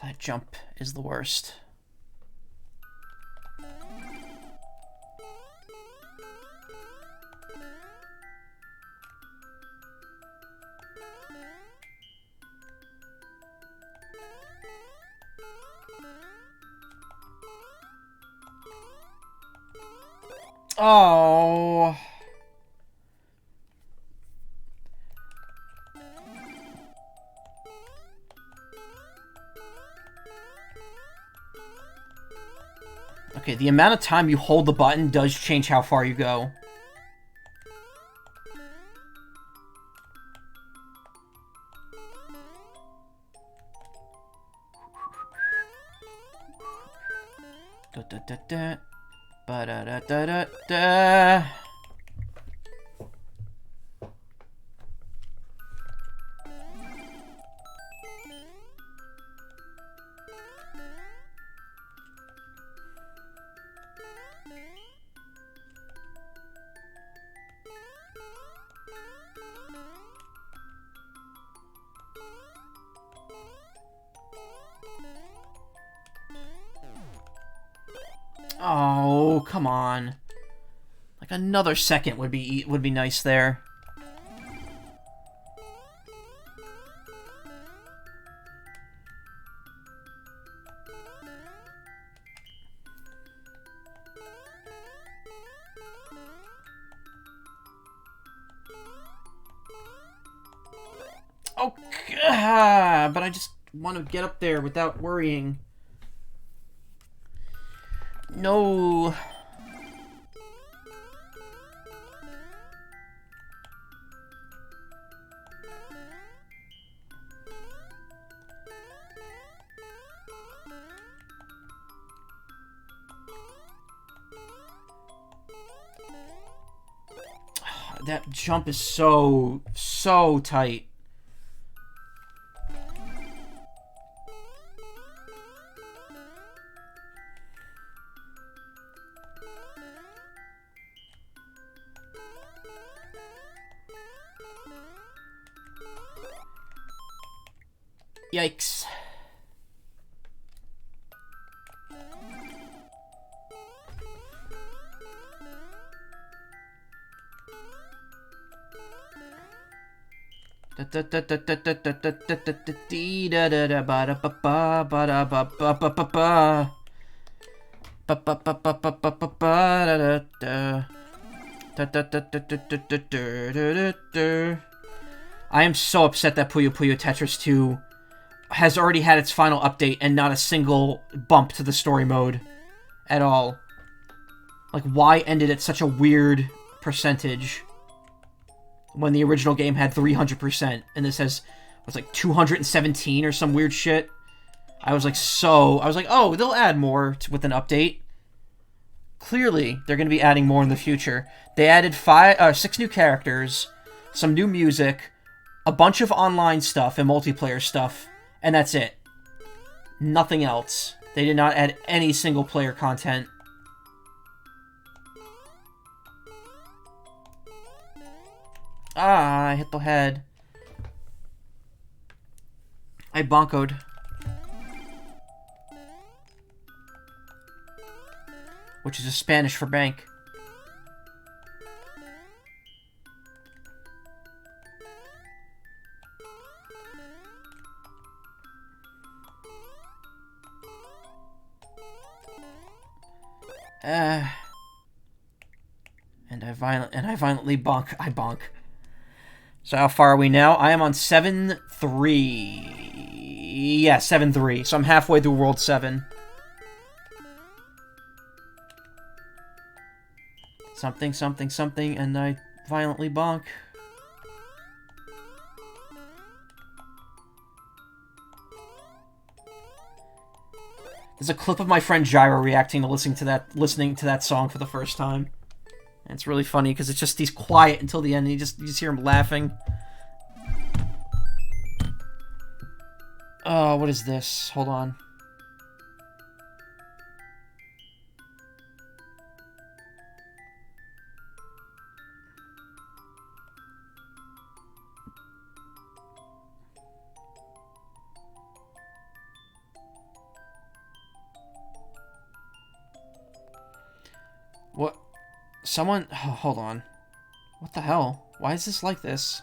That jump is the worst. Oh. Okay, the amount of time you hold the button does change how far you go. Da da da da. Ba da da da da da. Oh, come on. Like another second would be nice there. Oh, but I just want to get up there without worrying. No. That jump is so tight. Yikes. I am so upset that Puyo Puyo Tetris 2 has already had its final update and not a single bump to the story mode at all. Like, why end it at such a weird percentage when the original game had 300% and this has, was like 217 or some weird shit? I was like, oh, they'll add more with an update. Clearly, they're going to be adding more in the future. They added 6 new characters, some new music, a bunch of online stuff and multiplayer stuff, and that's it. Nothing else. They did not add any single-player content. Ah, I hit the head. I bonkoed. Which is Spanish for bank. And I violently bonk. I bonk. So how far are we now? I am on 7-3. Yeah, 7-3. So I'm halfway through World 7. Something, something, something, and I violently bonk. There's a clip of my friend Gyro reacting to listening to that song for the first time. And it's really funny because it's just he's quiet until the end and you just hear him laughing. Oh, what is this? Hold on. What? Someone... Oh, hold on. What the hell? Why is this like this?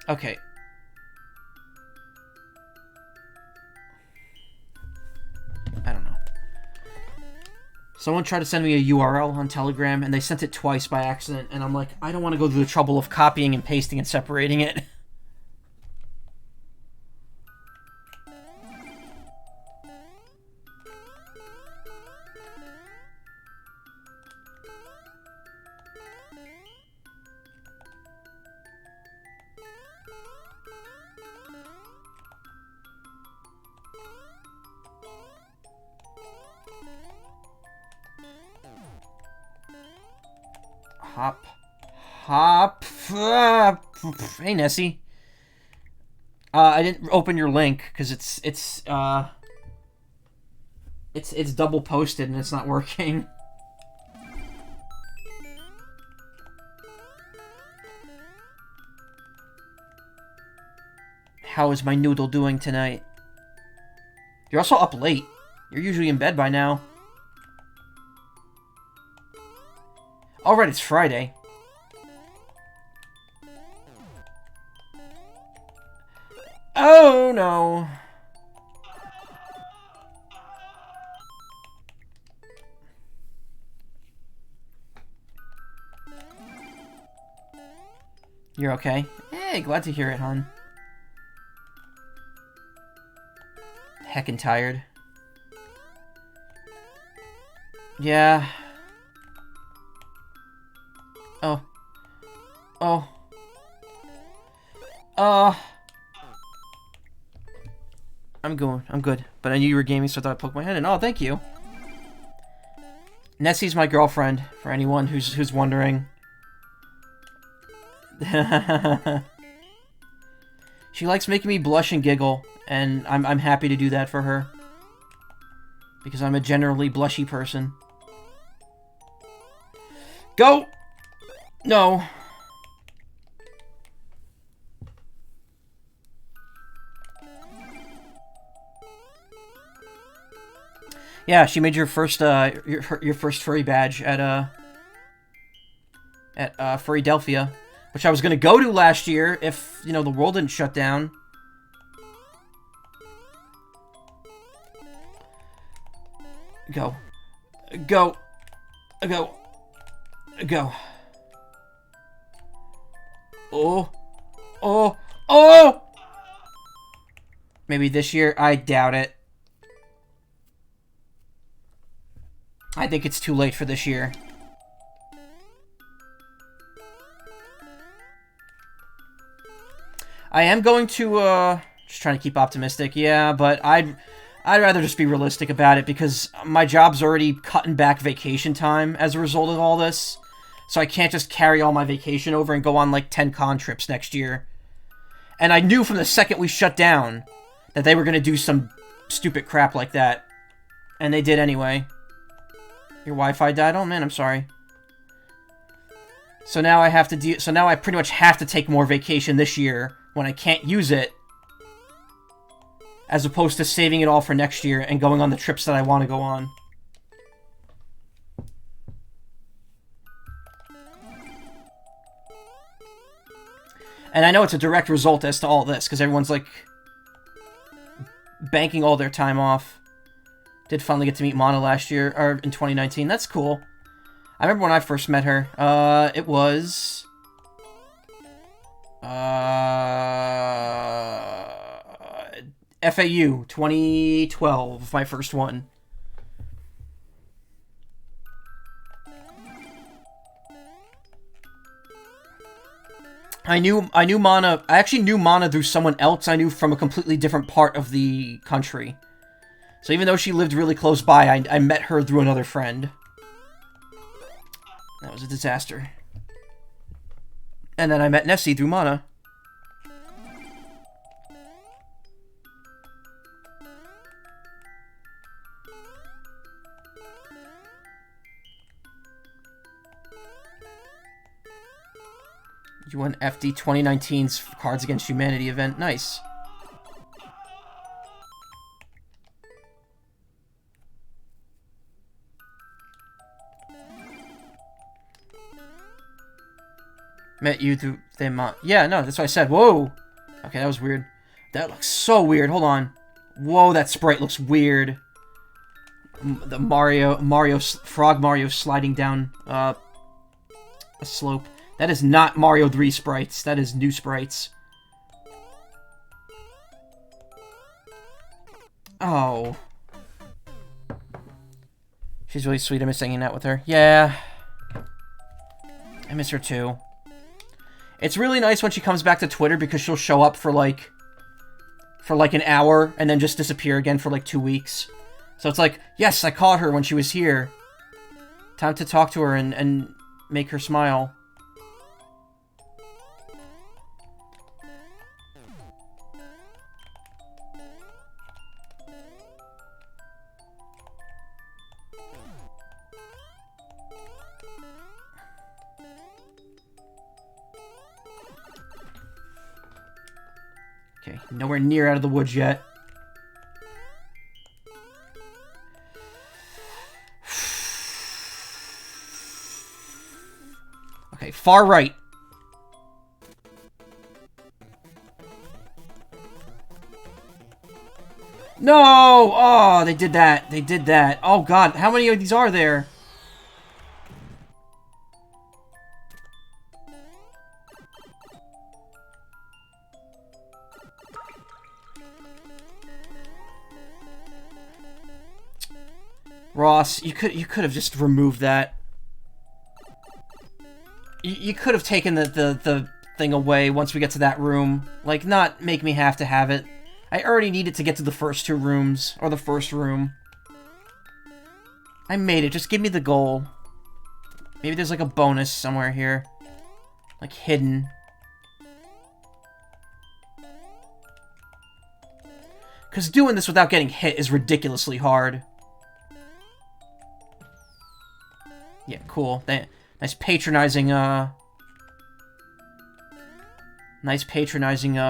Okay. I don't know. Someone tried to send me a URL on Telegram, and they sent it twice by accident, and I'm like, I don't want to go through the trouble of copying and pasting and separating it. Hop. Hop. Hey, Nessie. I didn't open your link because it's double posted and it's not working. How is my noodle doing tonight? You're also up late. You're usually in bed by now. All right, it's Friday. Oh, no. You're okay? Hey, glad to hear it, hon. Heckin' tired. Yeah. Oh. Oh. I'm good. But I knew you were gaming, so I thought I'd poke my head in. Oh, thank you. Nessie's my girlfriend, for anyone who's wondering. She likes making me blush and giggle, and I'm happy to do that for her. Because I'm a generally blushy person. Go! No. Yeah, she made your first your first furry badge at Furrydelphia, which I was gonna go to last year if, you know, the world didn't shut down. Go. Go. Go. Go. Oh. Oh. Oh! Maybe this year? I doubt it. I think it's too late for this year. I am going to, just trying to keep optimistic, yeah, but I'd rather just be realistic about it because my job's already cutting back vacation time as a result of all this. So I can't just carry all my vacation over and go on like 10 con trips next year. And I knew from the second we shut down that they were going to do some stupid crap like that. And they did anyway. Your Wi-Fi died? Oh man, I'm sorry. So now I have to so now I pretty much have to take more vacation this year when I can't use it, as opposed to saving it all for next year and going on the trips that I want to go on. And I know it's a direct result as to all this, because everyone's like banking all their time off. Did finally get to meet Mana last year, or in 2019. That's cool. I remember when I first met her. It was... FAU 2012, my first one. I knew Mana. I actually knew Mana through someone else I knew from a completely different part of the country. So even though she lived really close by, I met her through another friend. That was a disaster. And then I met Nessie through Mana. You won FD 2019's Cards Against Humanity event. Nice. Met you through them. Yeah, no, that's what I said. Whoa. Okay, that was weird. That looks so weird. Hold on. Whoa, that sprite looks weird. The Frog Mario sliding down a slope. That is not Mario 3 sprites. That is new sprites. Oh. She's really sweet. I miss hanging out with her. Yeah. I miss her too. It's really nice when she comes back to Twitter because she'll show up for like an hour and then just disappear again for like 2 weeks. So it's like, yes, I caught her when she was here. Time to talk to her and make her smile. Okay, nowhere near out of the woods yet. Okay, far right. No! Oh, they did that. They did that. Oh, God. How many of these are there? Ross, you could have just removed that. You could have taken the thing away once we get to that room. Like, not make me have to have it. I already needed to get to the first two rooms. Or the first room. I made it. Just give me the goal. Maybe there's like a bonus somewhere here. Like, hidden. Because doing this without getting hit is ridiculously hard. Yeah, cool. Nice patronizing,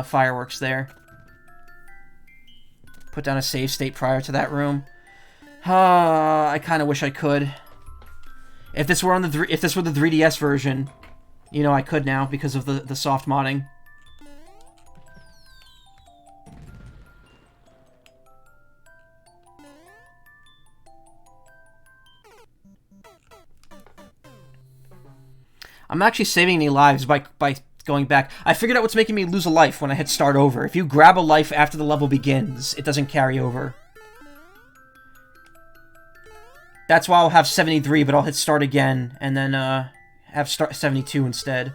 fireworks there. Put down a save state prior to that room. I kind of wish I could. If this were the 3DS version, you know, I could now because of the soft modding. I'm actually saving any lives by going back. I figured out what's making me lose a life when I hit start over. If you grab a life after the level begins, it doesn't carry over. That's why I'll have 73, but I'll hit start again, and then have start 72 instead.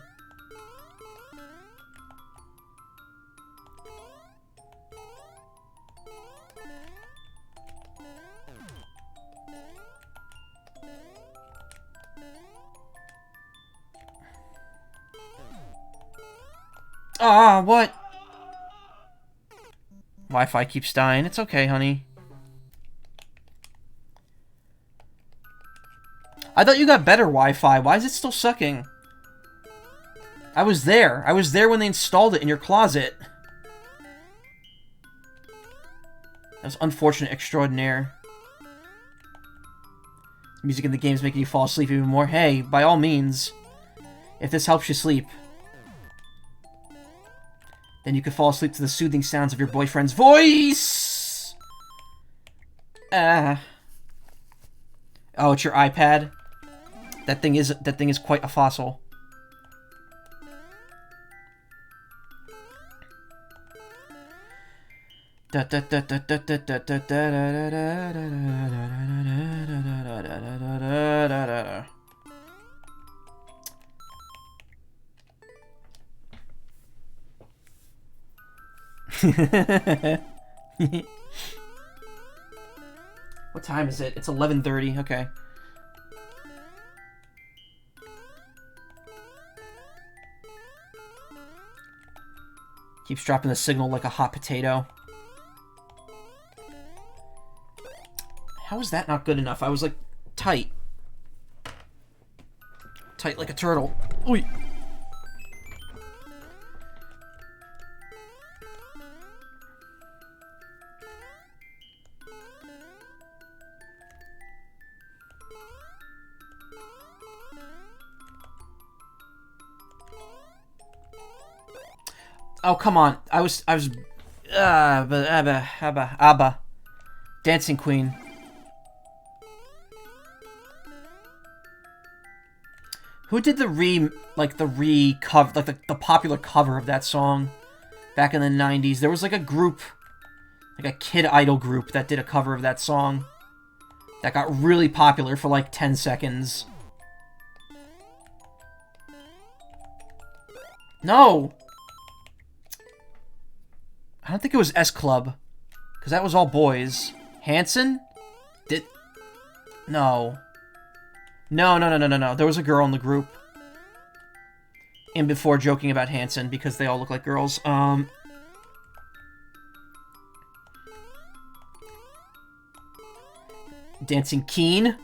Ah, what? Wi-Fi keeps dying. It's okay, honey. I thought you got better Wi-Fi. Why is it still sucking? I was there. I was there when they installed it in your closet. That was unfortunate extraordinaire. Music in the game is making you fall asleep even more. Hey, by all means, if this helps you sleep, then you can fall asleep to the soothing sounds of your boyfriend's voice! Oh, it's your iPad? That thing is quite a fossil. What time is it? It's 11:30. Okay. Keeps dropping the signal like a hot potato. How is that not good enough? I was like tight. Tight like a turtle. Ooh. Oh, come on. I was ABBA. Dancing Queen. Who did the popular cover of that song back in the 90s? There was like a group, like a kid idol group that did a cover of that song that got really popular for like 10 seconds. No! I don't think it was S Club, because that was all boys. Hanson? No. No. There was a girl in the group. And before joking about Hanson because they all look like girls. Dancing Keen.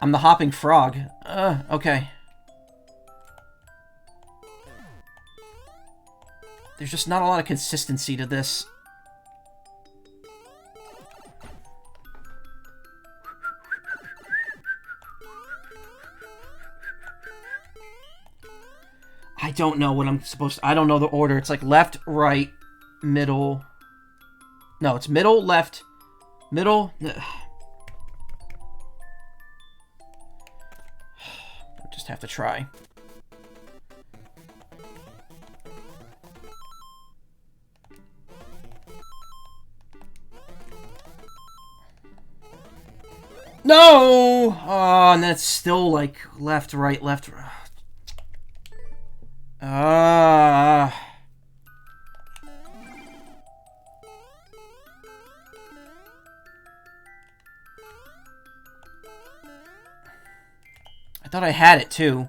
I'm the hopping frog. Okay. There's just not a lot of consistency to this. I don't know what I'm supposed to... I don't know the order. It's like left, right, middle... No, it's middle, left, middle... Just have to try. No! Oh, and then it's still like left, right, left, right. I thought I had it too.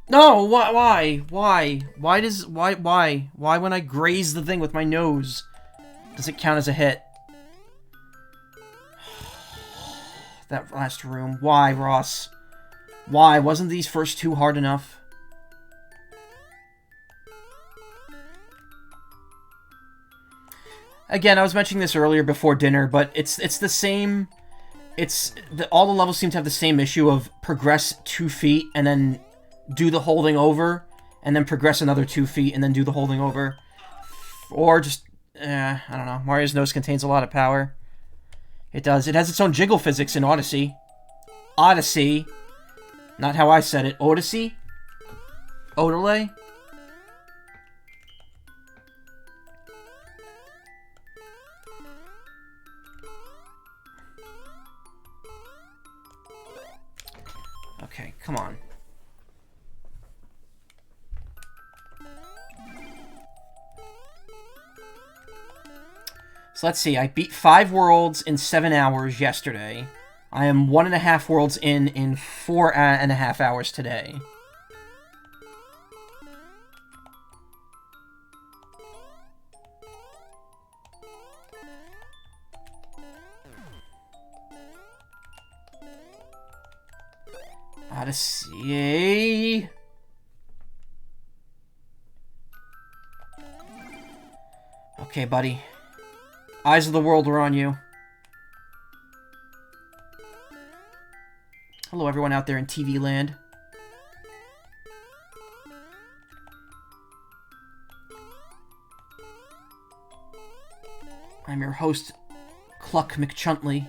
No, why when I graze the thing with my nose does it count as a hit? That last room. Why, Ross? Why? Wasn't these first two hard enough? Again, I was mentioning this earlier before dinner, but it's the same... all the levels seem to have the same issue of progress 2 feet and then do the holding over, and then progress another 2 feet and then do the holding over. Or just... I don't know. Mario's nose contains a lot of power. It does. It has its own jiggle physics in Odyssey. Odyssey. Not how I said it. Odyssey? Odelay? Okay, come on. So let's see, I beat 5 worlds in 7 hours yesterday. I am 1.5 worlds in 4.5 hours today. Odyssey... Okay, buddy. Eyes of the world are on you. Hello, everyone out there in TV land. I'm your host, Cluck McChuntley.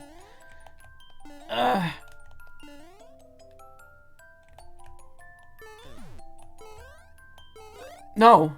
No!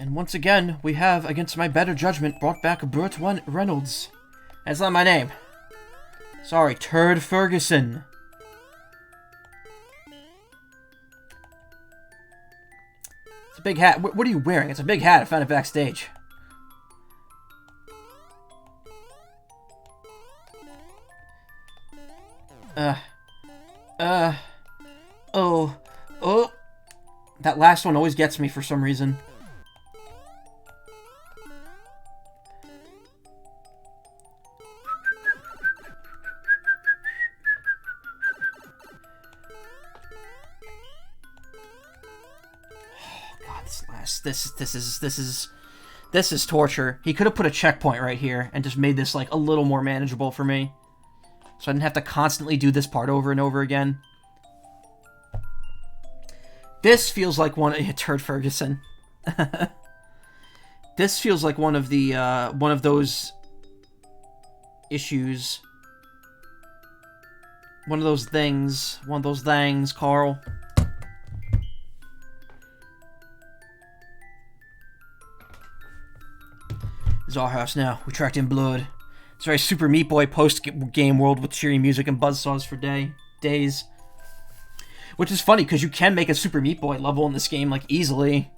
And once again, we have, against my better judgment, brought back Burt Reynolds. That's not my name. Sorry, Turd Ferguson. It's a big hat. What are you wearing? It's a big hat. I found it backstage. Oh. That last one always gets me for some reason. This is This is torture. He could have put a checkpoint right here and just made this, like, a little more manageable for me. So I didn't have to constantly do this part over and over again. This feels like one... Turd Ferguson. This feels like one of the, one of those issues. One of those things. One of those things, Carl. This is our house now. We tracked in blood. It's a very Super Meat Boy post-game world with cheery music and buzzsaws for days. Which is funny, because you can make a Super Meat Boy level in this game, like, easily.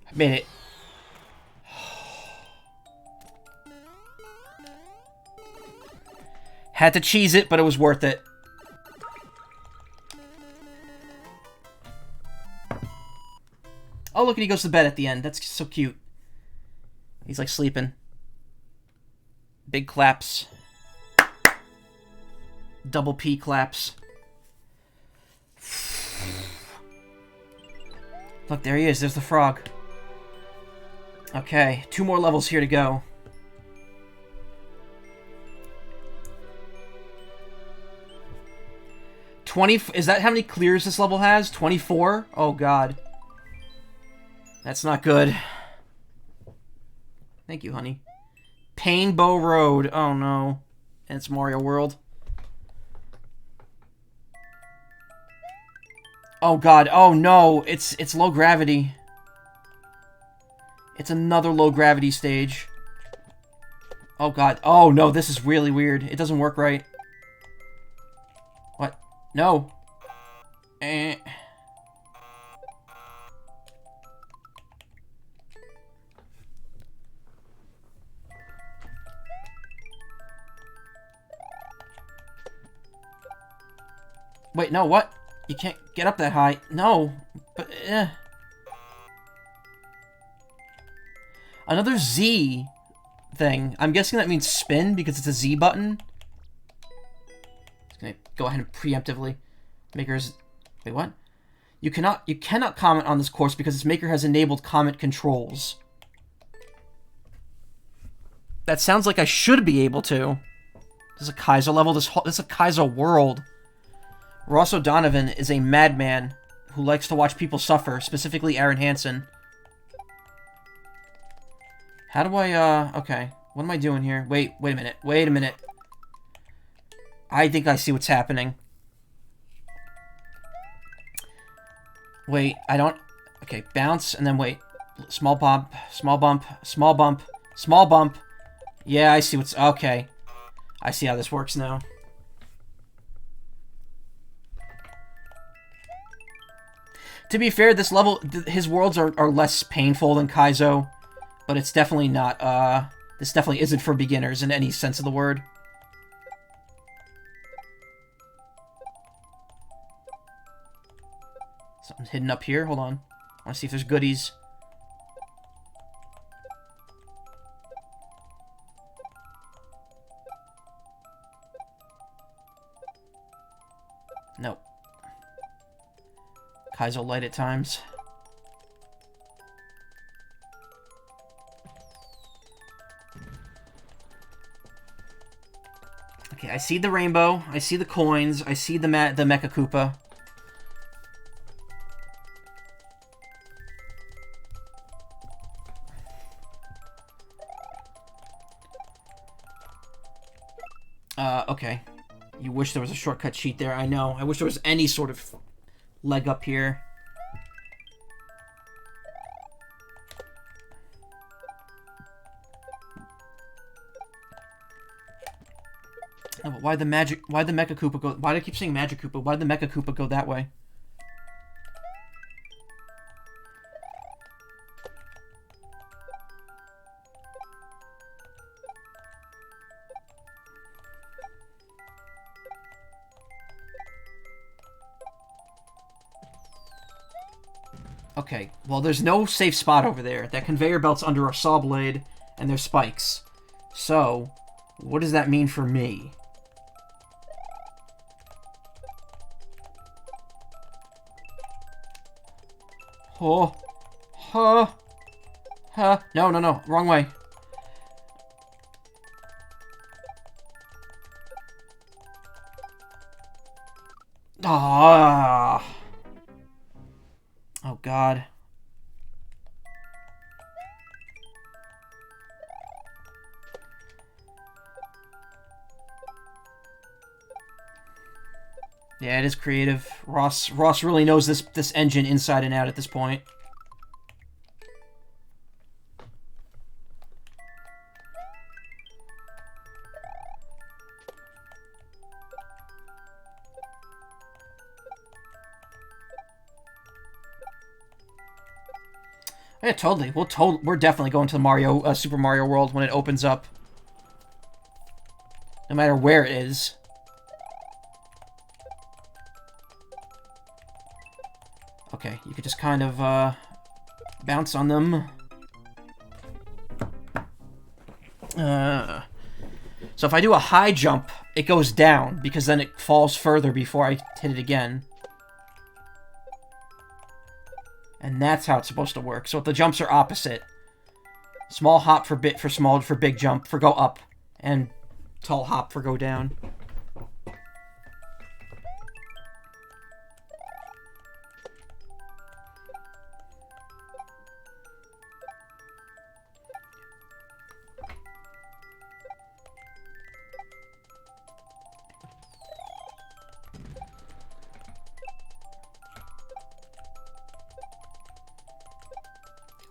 I made it. Had to cheese it, but it was worth it. Oh, look, and he goes to bed at the end. That's so cute. He's, like, sleeping. Big claps. Double P claps. Look, there he is. There's the frog. Okay, 2 more levels here to go. Is that how many clears this level has? 24? Oh, God. That's not good. Thank you, honey. Painbow Road. Oh, no. And it's Mario World. Oh, God. Oh, no. It's low gravity. It's another low gravity stage. Oh, God. Oh, no. This is really weird. It doesn't work right. What? No. Eh. Wait, no, what? You can't get up that high. No. But, Another Z thing. I'm guessing that means spin because it's a Z button. Just gonna go ahead and preemptively. Maker's... Wait, what? You cannot comment on this course because its maker has enabled comment controls. That sounds like I should be able to. This is a Kaiser level. This is a Kaiser world. Ross O'Donovan is a madman who likes to watch people suffer, specifically Aaron Hansen. How do I, okay. What am I doing here? Wait a minute. Wait a minute. I think I see what's happening. Wait, I don't... Okay, bounce, and then wait. Small bump, small bump, small bump, small bump. Yeah, I see what's... Okay. I see how this works now. To be fair, this level... His worlds are less painful than Kaizo. But it's definitely not, this definitely isn't for beginners in any sense of the word. Something's hidden up here. Hold on. I want to see if there's goodies. Nope. Kaizo light at times. Okay, I see the rainbow, I see the coins, I see the Mecha Koopa. Okay. You wish there was a shortcut sheet there, I know. I wish there was any sort of leg up here. No, but why the Mecha Koopa go... Why do I keep saying Magic Koopa? Why did the Mecha Koopa go that way? Okay, well, there's no safe spot over there. That conveyor belt's under our saw blade, and there's spikes. So, what does that mean for me? Oh. Huh. Huh. No, no, no. Wrong way. Ah. Oh, God. Yeah, it is creative. Ross really knows this engine inside and out at this point. Yeah, totally. We're definitely going to the Super Mario World when it opens up. No matter where it is. Okay, you could just kind of, bounce on them. So if I do a high jump, it goes down, because then it falls further before I hit it again. And that's how it's supposed to work. So the jumps are opposite. Small hop for big jump for go up, and tall hop for go down.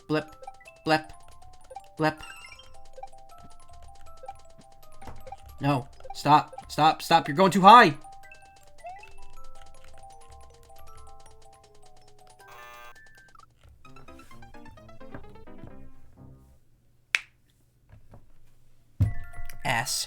Blip, blip, blip. No, stop, stop, stop, you're going too high! Ass.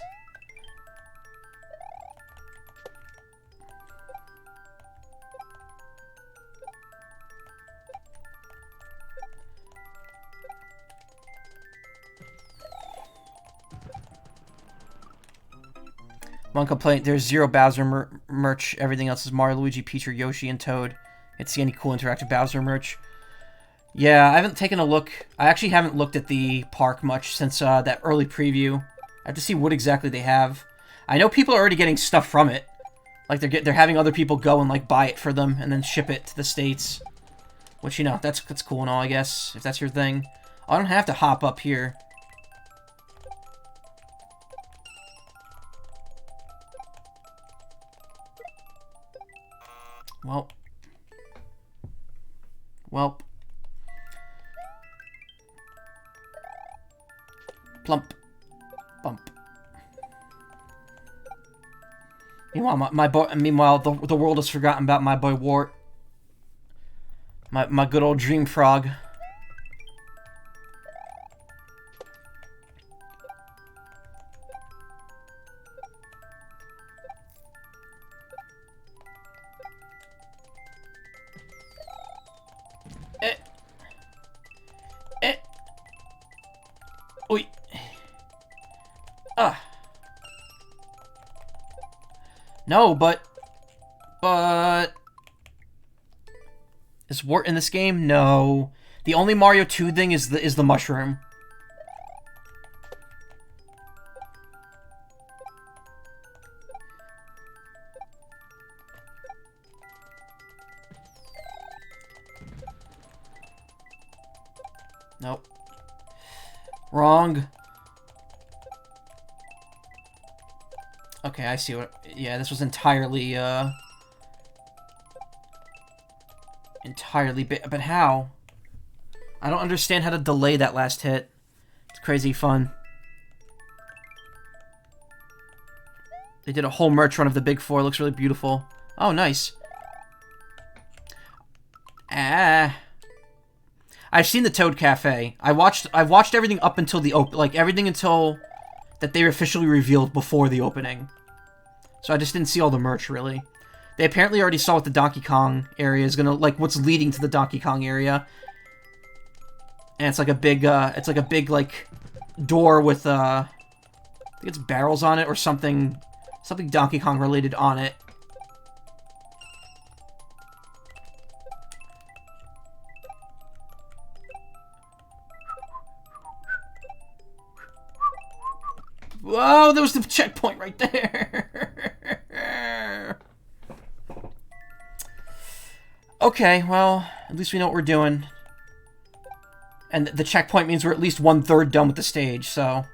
One complaint, there's zero Bowser merch. Everything else is Mario, Luigi, Peach, or Yoshi, and Toad. It's any cool interactive Bowser merch. Yeah, I haven't taken a look. I actually haven't looked at the park much since that early preview. I have to see what exactly they have. I know people are already getting stuff from it. Like, they're having other people go and, like, buy it for them and then ship it to the States. Which, you know, that's cool and all, I guess, if that's your thing. I don't have to hop up here. Welp. Plump. Bump. Meanwhile, the world has forgotten about my boy Wart. My good old dream frog. Oi. No, but is Wart in this game? No. The only Mario 2 thing is the mushroom. Nope. Wrong. Okay, I see what... Yeah, this was entirely, But how? I don't understand how to delay that last hit. It's crazy fun. They did a whole merch run of the Big Four. It looks really beautiful. Oh, nice. I've seen the Toad Cafe. I've watched everything up until the everything until that they officially revealed before the opening. So I just didn't see all the merch, really. They apparently already saw what the Donkey Kong area is gonna, like, what's leading to the Donkey Kong area. And it's like a big, like, door with, I think it's barrels on it or something Donkey Kong related on it. Whoa, there was the checkpoint right there. Okay, well, at least we know what we're doing. And the checkpoint means we're at least 1/3 done with the stage, so...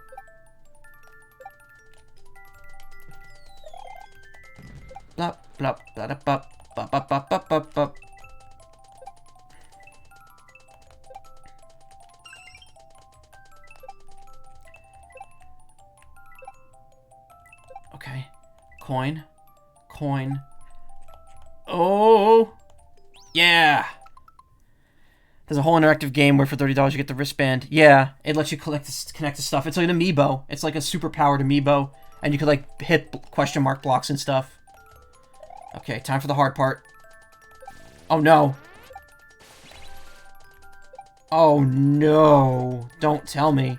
Blop, blop, blop, blop, blop, blop, blop, blop, blop, blop. Okay. Coin. Coin. Oh! Yeah! There's a whole interactive game where for $30 you get the wristband. Yeah, it lets you connect the stuff. It's like an amiibo. It's like a super-powered amiibo. And you could, like, hit question mark blocks and stuff. Okay, time for the hard part. Oh, no. Oh, no. Don't tell me.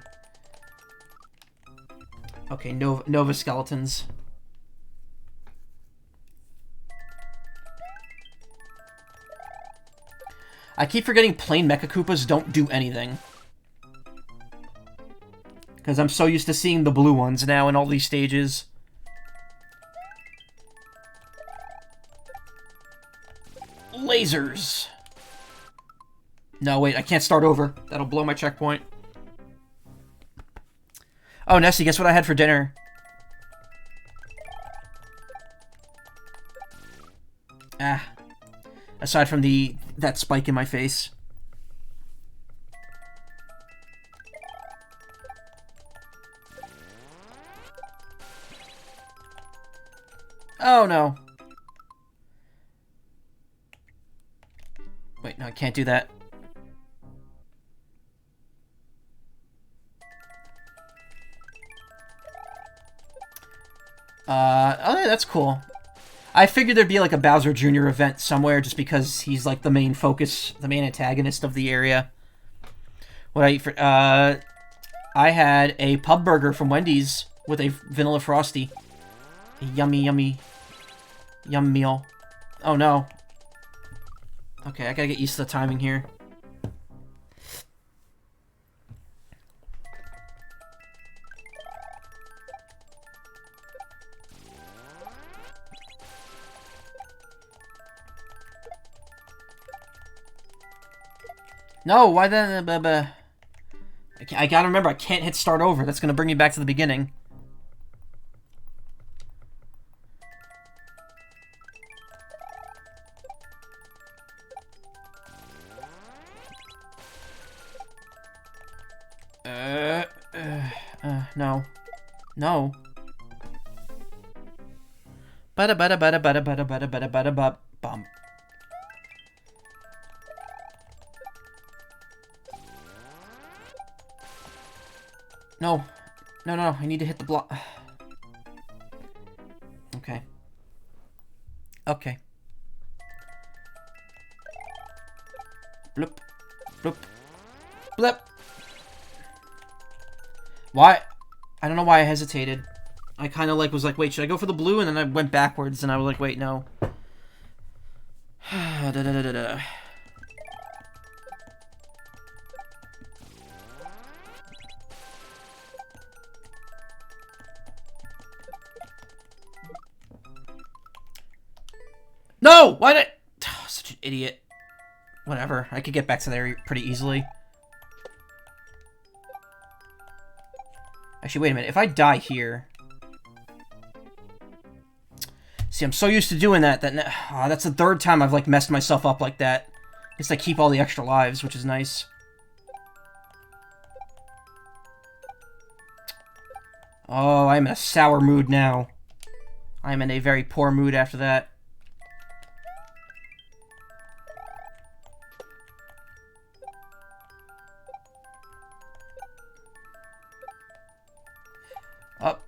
Okay, Nova skeletons. I keep forgetting plain Mecha Koopas don't do anything. Because I'm so used to seeing the blue ones now in all these stages. Lasers. No, wait, I can't start over. That'll blow my checkpoint. Oh, Nessie, guess what I had for dinner? Ah. Aside from that spike in my face. Oh, no. Wait, no, I can't do that. Oh, that's cool. I figured there'd be like a Bowser Jr. event somewhere just because he's like the main focus, the main antagonist of the area. What I eat for, I had a pub burger from Wendy's with a vanilla frosty. A yummy, yummy, yum meal. Oh no. Okay, I gotta get used to the timing here. No, why the... I gotta remember, I can't hit start over. That's gonna bring me back to the beginning. No. No. Bum. No. No, no, I need to hit the block. Okay. Okay. Bloop. Bloop. Blip. Why? I don't know why I hesitated. I kind of like was like, wait, should I go for the blue? And then I went backwards and I was like, wait, no. Da, da, da, da, da. No! Why did... Oh, such an idiot. Whatever. I could get back to there pretty easily. Actually, wait a minute. If I die here... See, I'm so used to doing that that's the third time I've, like, messed myself up like that. At least I keep all the extra lives, which is nice. Oh, I'm in a sour mood now. I'm in a very poor mood after that. Up.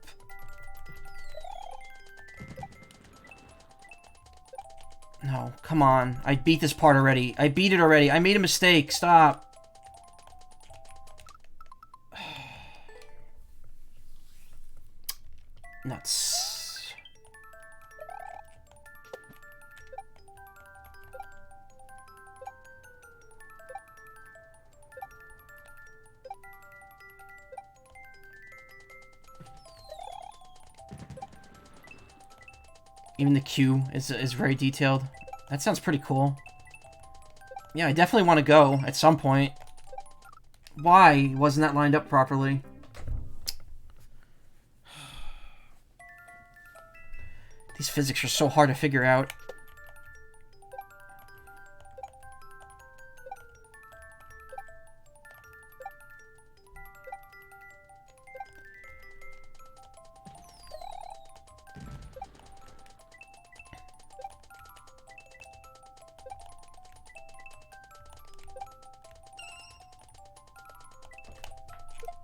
Come on. I beat this part already. I beat it already. I made a mistake. Stop. Nuts. Even the queue is very detailed. That sounds pretty cool. Yeah, I definitely want to go at some point. Why wasn't that lined up properly? These physics are so hard to figure out.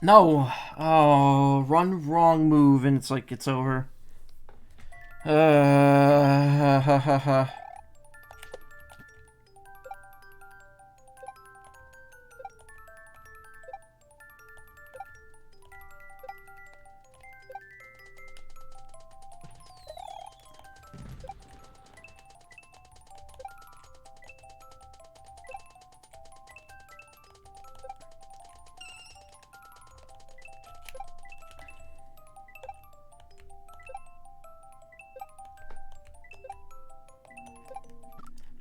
No! Oh, run wrong move and it's like it's over. Ha ha ha.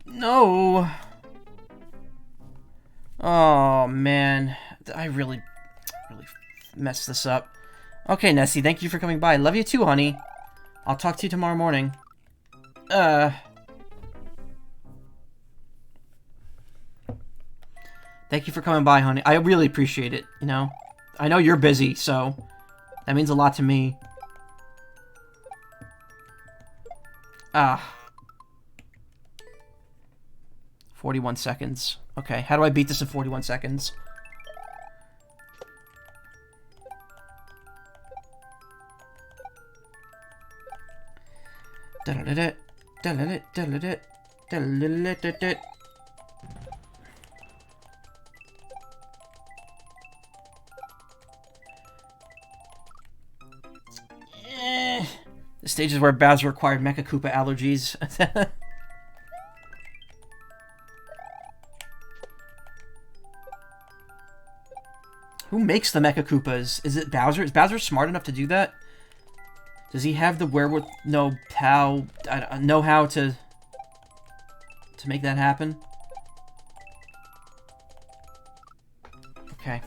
No. Oh man, I really messed this up. Okay, Nessie, thank you for coming by. Love you too, honey. I'll talk to you tomorrow morning. Thank you for coming by, honey. I really appreciate it, you know. I know you're busy, so that means a lot to me. 41 seconds. Okay, how do I beat this in 41 seconds? The stages where Bowser acquired Mecha Koopa allergies. Who makes the Mecha Koopas? Is it Bowser? Is Bowser smart enough to do that? Does he have the wherewithal? Know how to make that happen? Okay.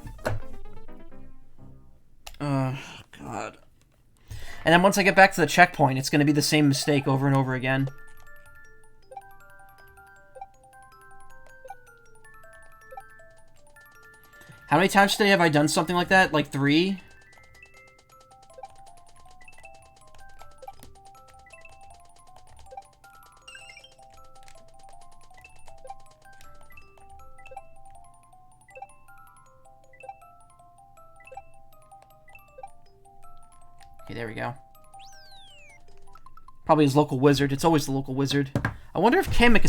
Oh God. And then once I get back to the checkpoint, it's going to be the same mistake over and over again. How many times today have I done something like that? Like 3? Okay, there we go. Probably his local wizard. It's always the local wizard. I wonder if Kamek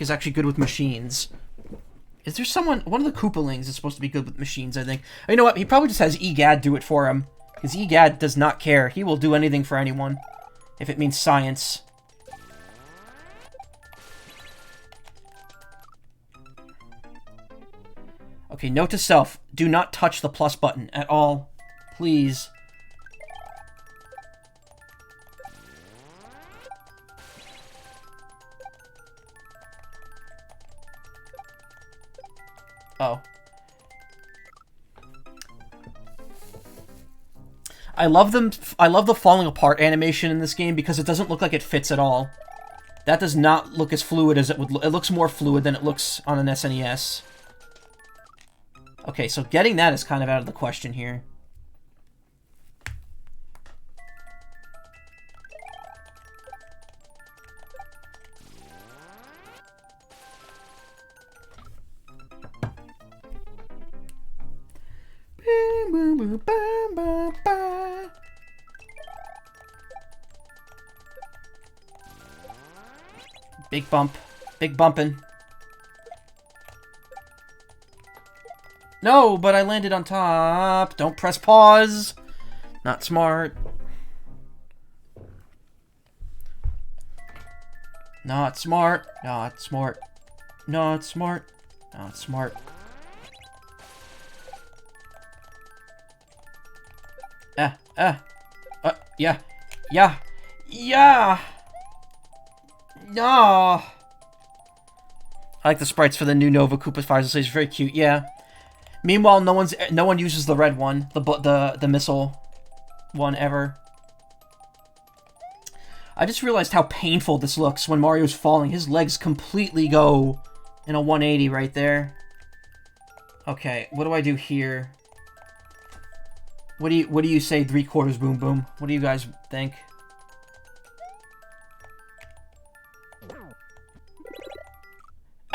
is actually good with machines. Is there someone... One of the Koopalings is supposed to be good with machines, I think. Oh, you know what? He probably just has EGAD do it for him. Because EGAD does not care. He will do anything for anyone. If it means science. Okay, note to self. Do not touch the plus button at all. Please. Oh. I love the falling apart animation in this game because it doesn't look like it fits at all. That does not look as fluid as it would look. It looks more fluid than it looks on an SNES. Okay, so getting that is kind of out of the question here. Big bump. Big bumping. No, but I landed on top. Don't press pause. Not smart. Not smart. Not smart. Not smart. Not smart. Yeah. Yeah. Yeah. No. I like the sprites for the new Nova Koopa Fires and Slaves. Very cute. Yeah. Meanwhile, no one uses the red one, the missile one ever. I just realized how painful this looks when Mario's falling. His legs completely go in a 180 right there. Okay, what do I do here? What do you say? 3/4 boom boom. What do you guys think?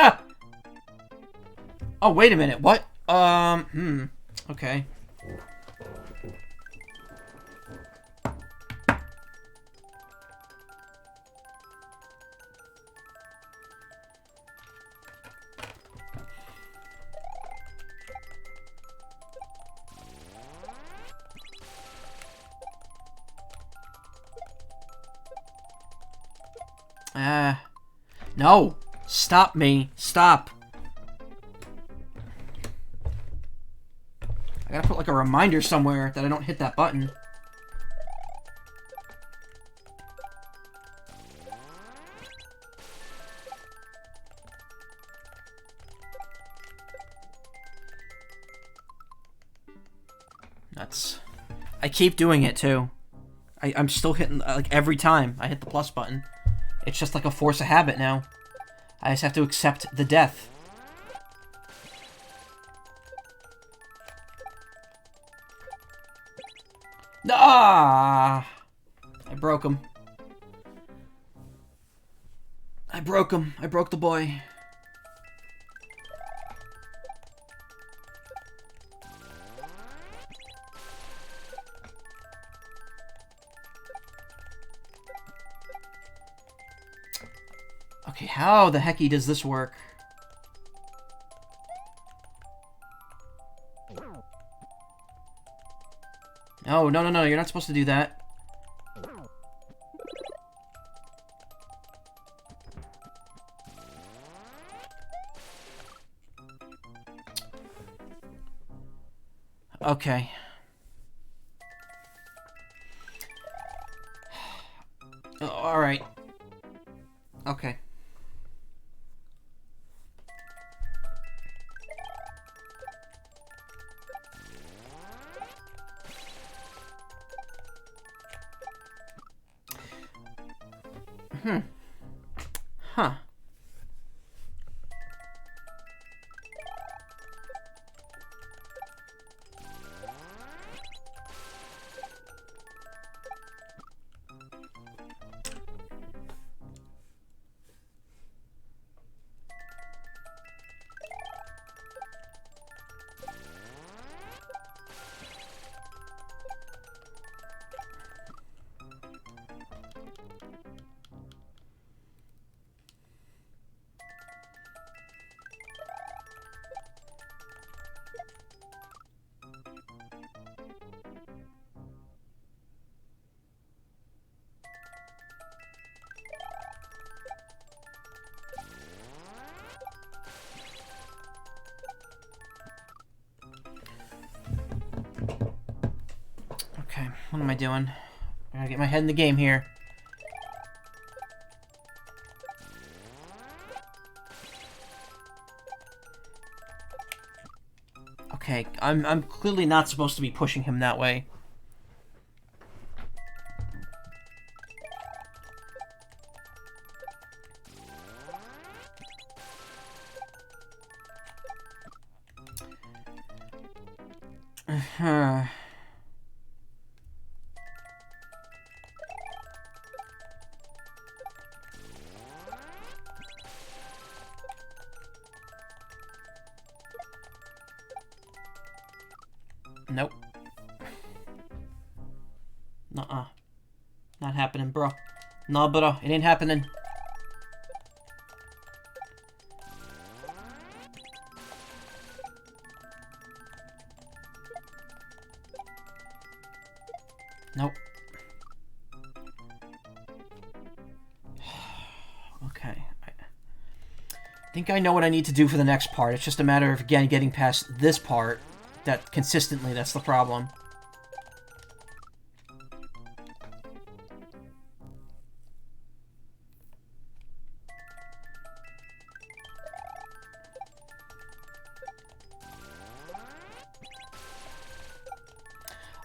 Ah! Oh, wait a minute. What? Okay. No! Stop me! Stop! I gotta put like a reminder somewhere that I don't hit that button. Nuts. I keep doing it too. I'm still hitting, like, every time I hit the plus button. It's just like a force of habit now. I just have to accept the death. Ah! I broke him. I broke him. I broke the boy. Okay, how the hecky does this work? No, no, no, no, you're not supposed to do that. Okay. Alright. Okay. Huh. Okay, what am I doing? I gotta get my head in the game here. Okay, I'm clearly not supposed to be pushing him that way. Nope. Nuh-uh. Not happening, bro. Nah, bro. It ain't happening. Nope. Okay. I think I know what I need to do for the next part. It's just a matter of, again, getting past this part. That consistently, that's the problem.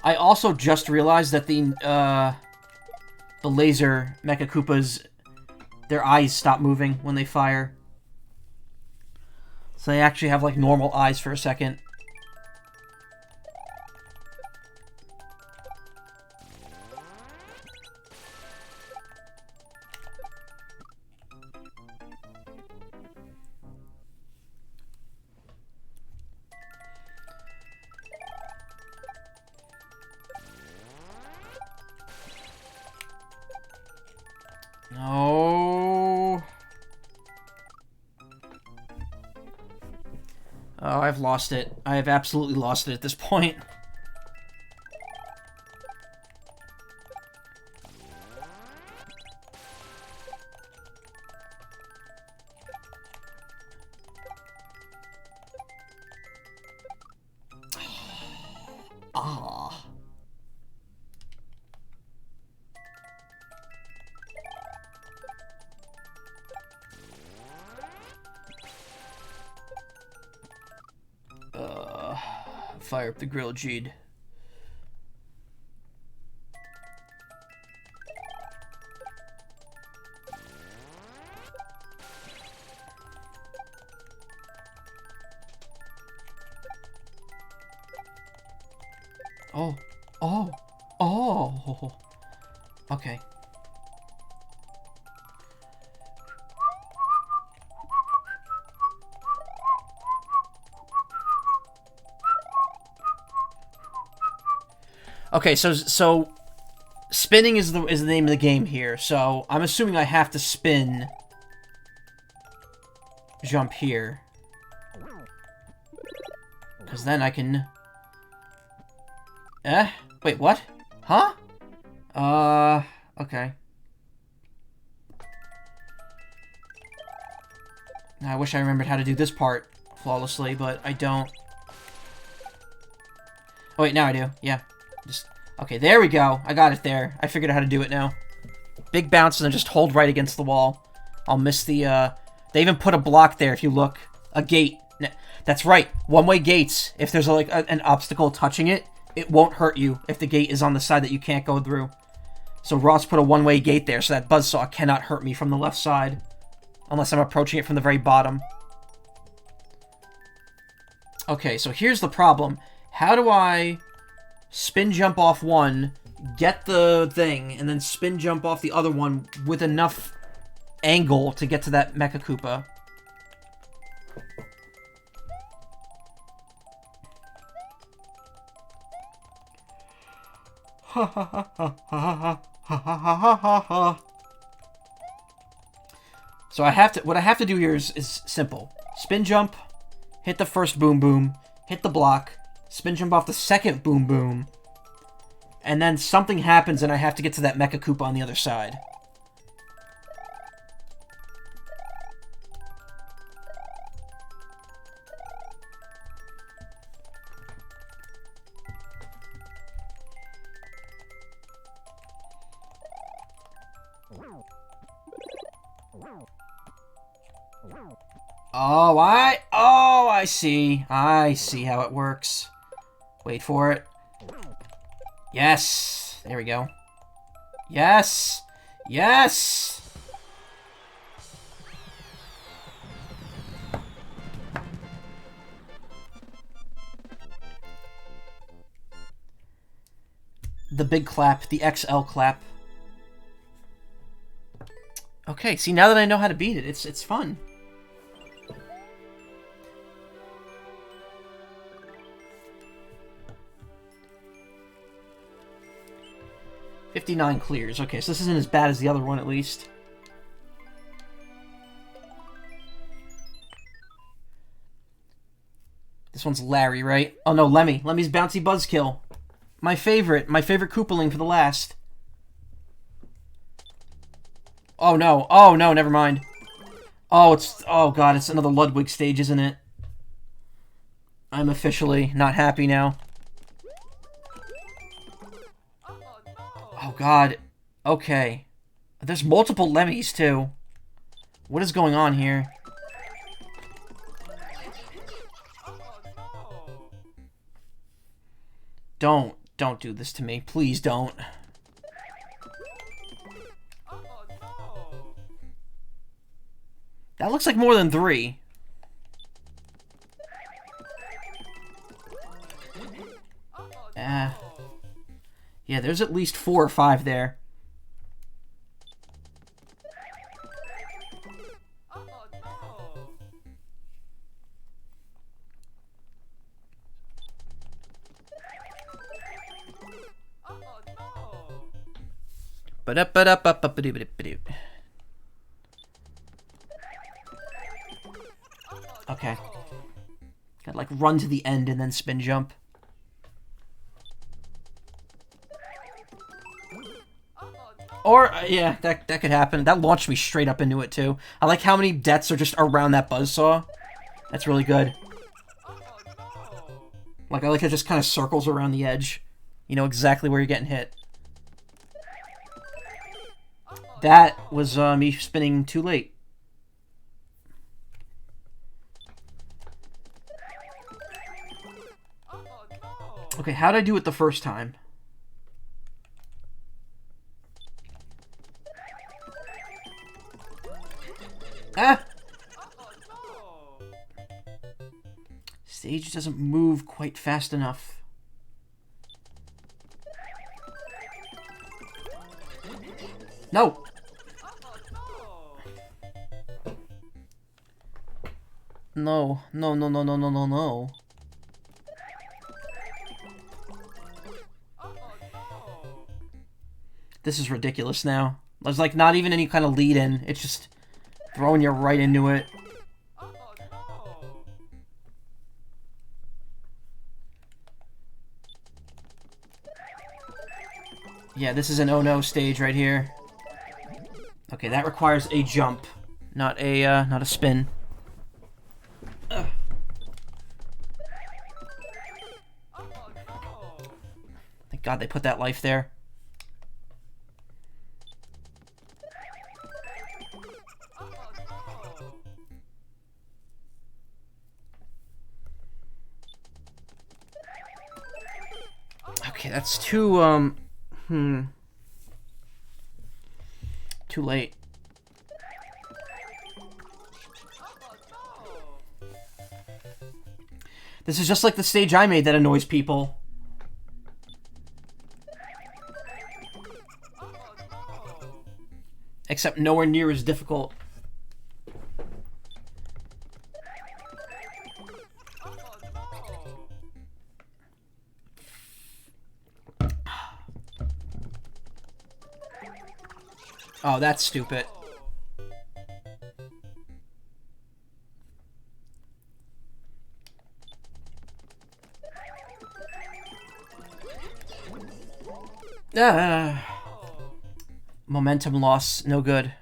I also just realized that the laser Mecha Koopas, their eyes stop moving when they fire. So they actually have, like, normal eyes for a second. No. Oh, I've lost it. I have absolutely lost it at this point. Ah. Fire up the grill, Jeed. Oh. Oh. Oh. Okay. Okay, so spinning is the name of the game here. So I'm assuming I have to spin, jump here, because then I can. Wait, what? Huh? Okay. I wish I remembered how to do this part flawlessly, but I don't. Oh wait, now I do. Yeah. Just okay, there we go. I got it there. I figured out how to do it now. Big bounce and then just hold right against the wall. I'll miss the, They even put a block there if you look. A gate. That's right. One-way gates. If there's, like, an obstacle touching it, it won't hurt you if the gate is on the side that you can't go through. So Ross put a one-way gate there so that buzzsaw cannot hurt me from the left side. Unless I'm approaching it from the very bottom. Okay, so here's the problem. How do I spin jump off one, get the thing, and then spin jump off the other one with enough angle to get to that Mecha Koopa? Ha ha ha ha ha ha ha ha ha ha. So what I have to do here is simple. Spin jump, hit the first boom boom, hit the block, spin jump off the second boom boom, and then something happens and I have to get to that Mecha Koopa on the other side. Oh, I see. I see how it works. Wait for it. Yes. There we go. Yes. Yes. The big clap, the XL clap. Okay, see, now that I know how to beat it, it's fun. $59 clears. Okay, so this isn't as bad as the other one, at least. This one's Larry, right? Oh no, Lemmy. Lemmy's bouncy buzzkill. My favorite Koopaling for the last. Oh no, never mind. Oh god, it's another Ludwig stage, isn't it? I'm officially not happy now. Oh god, okay. There's multiple Lemmys too. What is going on here? Don't do this to me. Please don't. That looks like more than 3. Yeah, there's at least 4 or 5 there. Okay. Gotta like run to the end and then spin jump. Or, yeah, that could happen. That launched me straight up into it, too. I like how many deaths are just around that buzzsaw. That's really good. Like, I like how it just kind of circles around the edge. You know exactly where you're getting hit. That was me spinning too late. Okay, how'd I do it the first time? Ah! Stage doesn't move quite fast enough. No! No. This is ridiculous now. There's like not even any kind of lead in. It's just throwing you right into it. Yeah, this is an oh no stage right here. Okay, that requires a jump, not a spin. Ugh. Thank God they put that life there. Okay, that's too, too late. This is just like the stage I made that annoys people. Except nowhere near as difficult. Oh, that's stupid. Momentum loss, no good.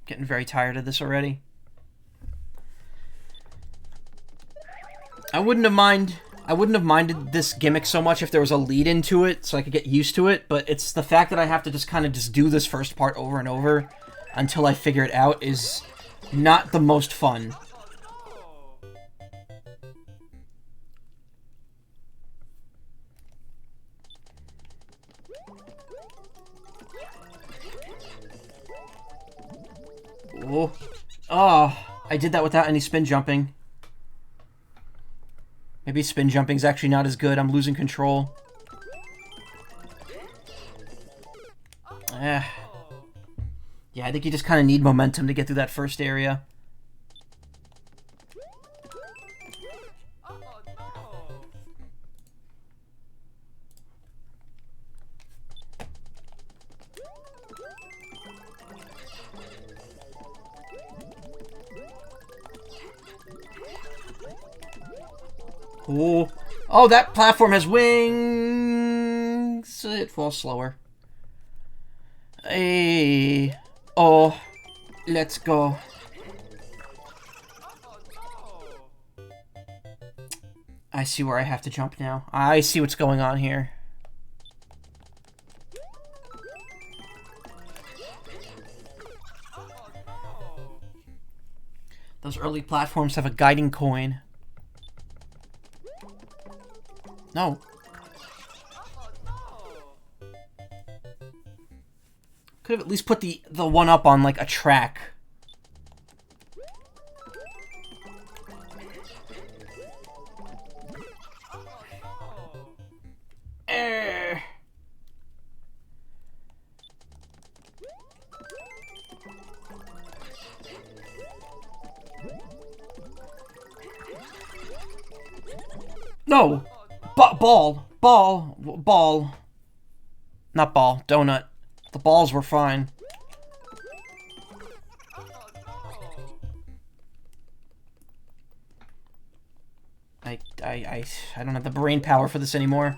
Getting very tired of this already. I wouldn't have minded this gimmick so much if there was a lead into it so I could get used to it, but it's the fact that I have to just kind of just do this first part over and over until I figure it out is not the most fun. Oh, I did that without any spin jumping. Maybe spin jumping's actually not as good. I'm losing control. Yeah, I think you just kind of need momentum to get through that first area. Oh, oh, that platform has wings. It falls slower. Hey, oh, let's go. I see where I have to jump now. I see what's going on here. Those early platforms have a guiding coin. No. Could have at least put the one up on like a track. No! Ball! Not ball, donut. The balls were fine. I don't have the brain power for this anymore.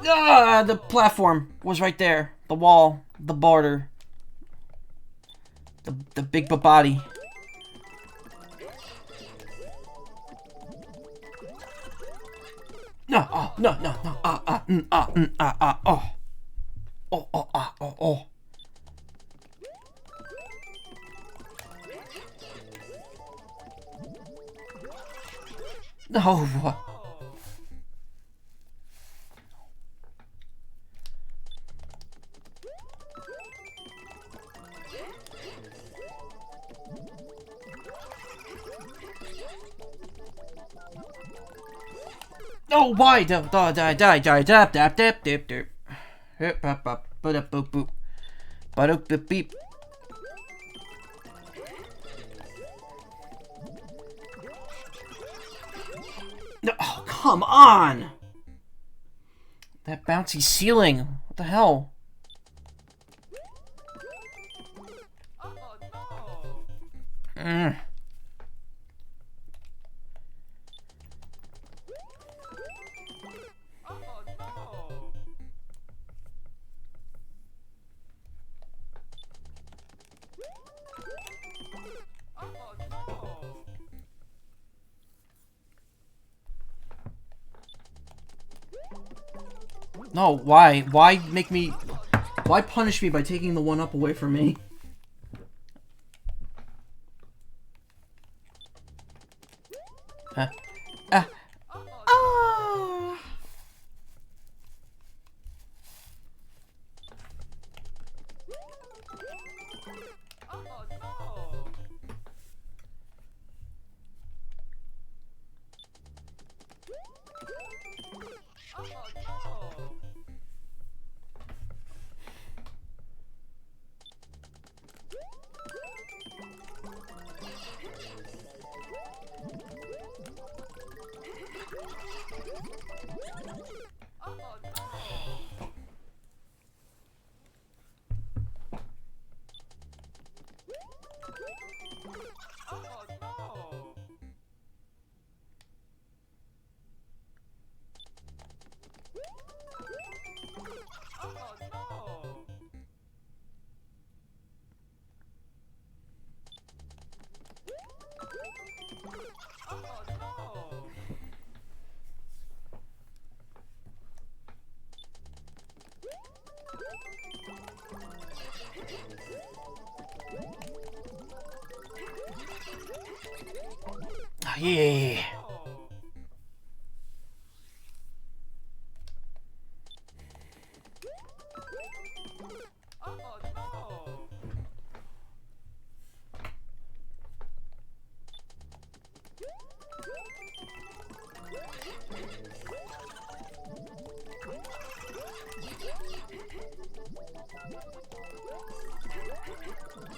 Ah, the platform was right there. The wall, the border, the big body. No, oh, no, oh. No. Oh, why? Die. No, oh, come on! That bouncy ceiling. What the hell? No, why? Why make me... Why punish me by taking the one up away from me? Huh? Ah. Ah. Yeah.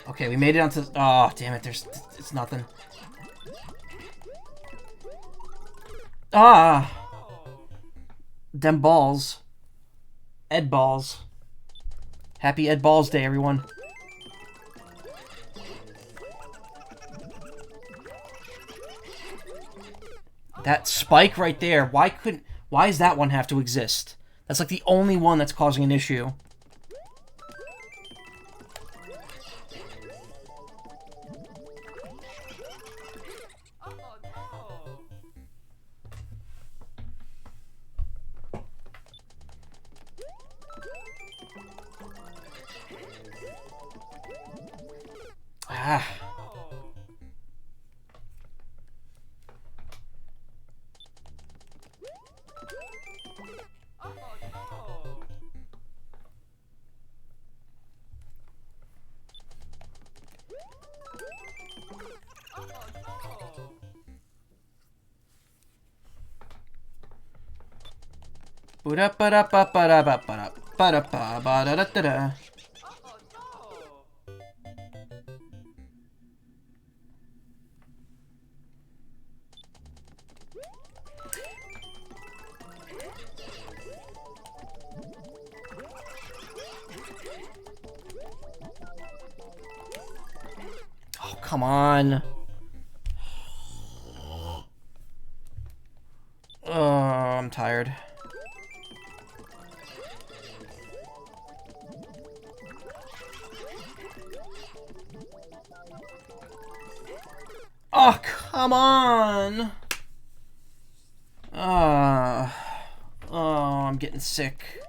Okay, we made it onto... Oh, damn it, it's nothing. Ah! Them balls. Ed balls. Happy Ed Balls Day, everyone. That spike right there, why does that one have to exist? That's like the only one that's causing an issue. Ah. Oh, come on. Oh, I'm tired. Oh, come on! Oh, I'm getting sick.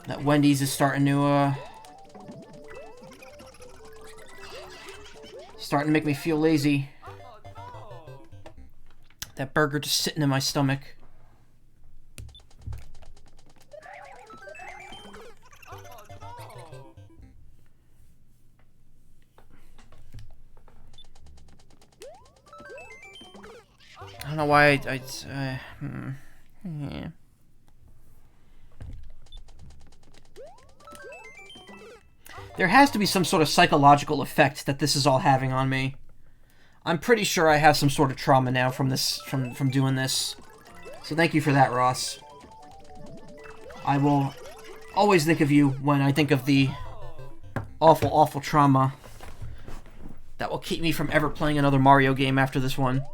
That Wendy's is starting to make me feel lazy. That burger just sitting in my stomach. I don't know why yeah. There has to be some sort of psychological effect that this is all having on me. I'm pretty sure I have some sort of trauma now from this, from doing this. So thank you for that, Ross. I will always think of you when I think of the awful, awful trauma that will keep me from ever playing another Mario game after this one.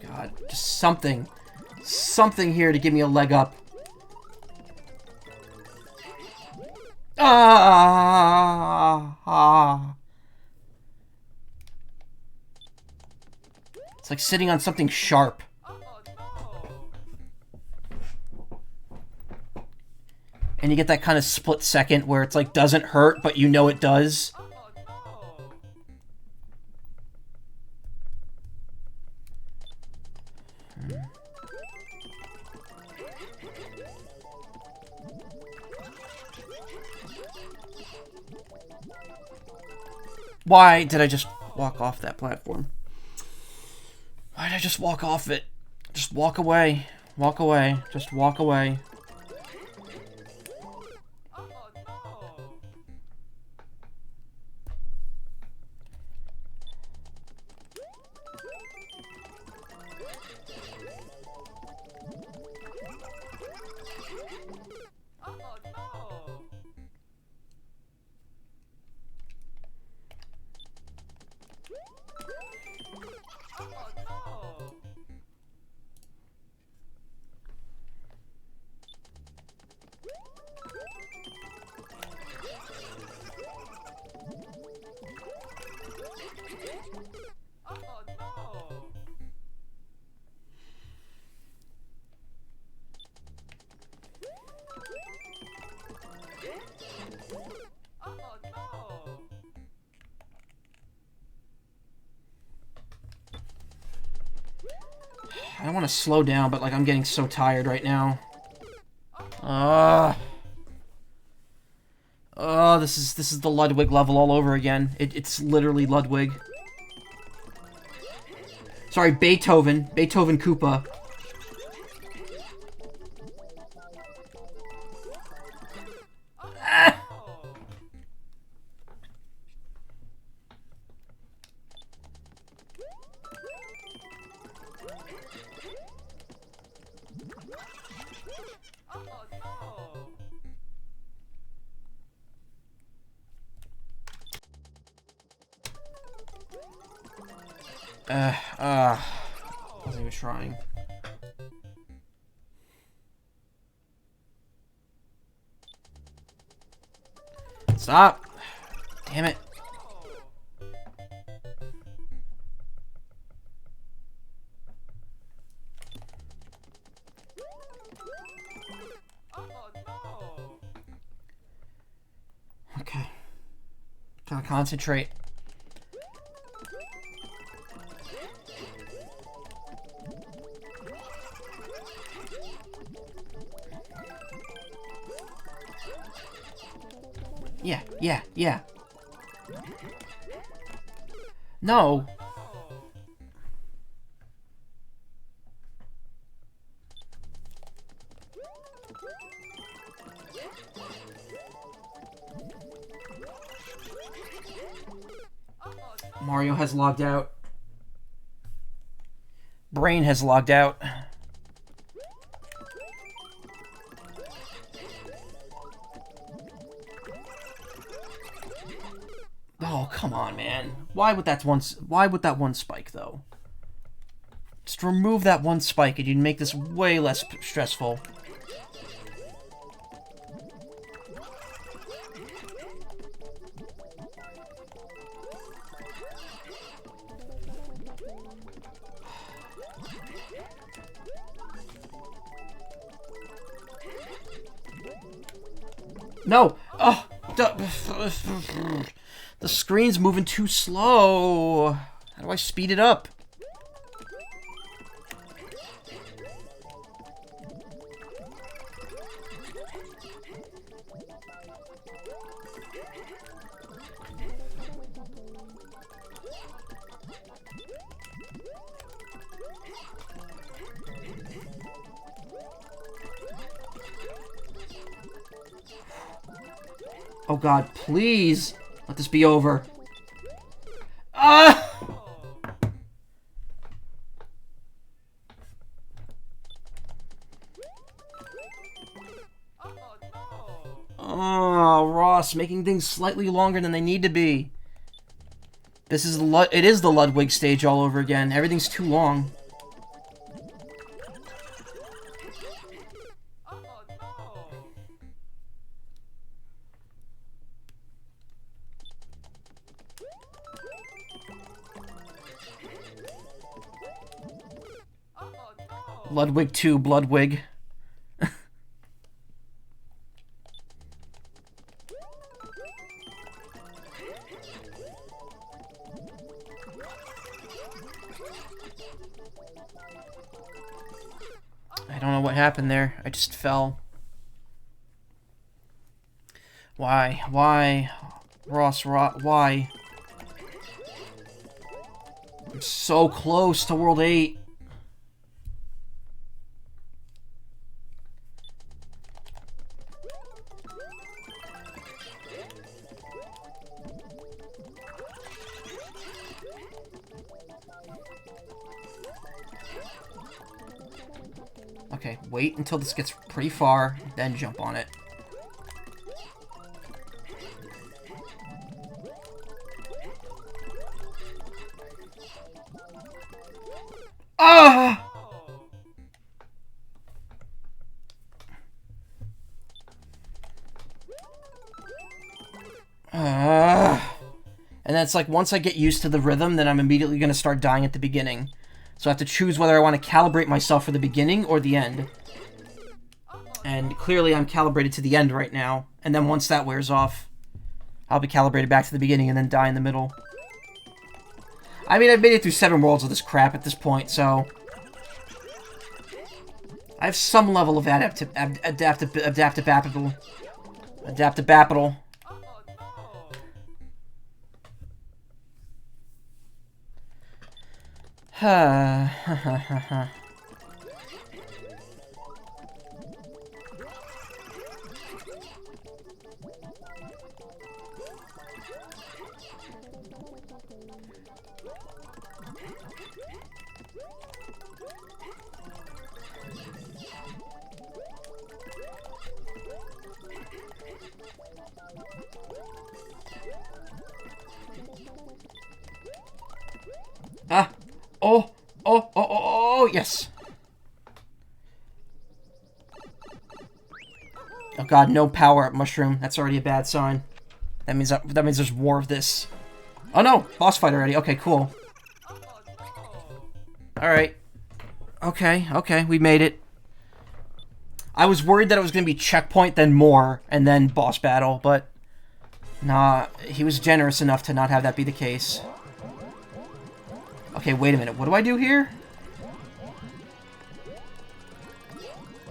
God, just something here to give me a leg up. It's like sitting on something sharp. And you get that kind of split second where it's like doesn't hurt, but you know it does. Why did I just walk off that platform? Why did I just walk off it? Just walk away. Walk away. Just walk away. I don't want to slow down, but like I'm getting so tired right now. Oh, this is the Ludwig level all over again. It's literally Ludwig. Sorry, Beethoven. Beethoven Koopa. Ah! I wasn't even trying. Stop! Damn it. Okay. Gotta concentrate. Yeah. No. Mario has logged out. Brain has logged out. Oh, come on, man. Why would that one spike, though? Just remove that one spike and you'd make this way less stressful. No! Oh! The screen's moving too slow. How do I speed it up? Oh God, please let this be over. Ah! Oh, Ross, making things slightly longer than they need to be. It is the Ludwig stage all over again. Everything's too long. Ludwig 2, Bloodwig. I don't know what happened there. I just fell. Why? Why? Ross, why? I'm so close to World 8. Okay, wait until this gets pretty far, then jump on it. Ah! And then it's like, once I get used to the rhythm, then I'm immediately going to start dying at the beginning. So I have to choose whether I want to calibrate myself for the beginning or the end. And clearly I'm calibrated to the end right now. And then once that wears off, I'll be calibrated back to the beginning and then die in the middle. I mean, I've made it through 7 worlds of this crap at this point, so I have some level of adaptability. Ah! Oh! Oh! Oh! Oh! Oh! Yes! Oh god, no power-up mushroom. That's already a bad sign. That means there's more of this. Oh no! Boss fight already. Okay, cool. Alright. Okay, we made it. I was worried that it was going to be checkpoint, then more, and then boss battle, but... Nah, he was generous enough to not have that be the case. Okay, wait a minute. What do I do here?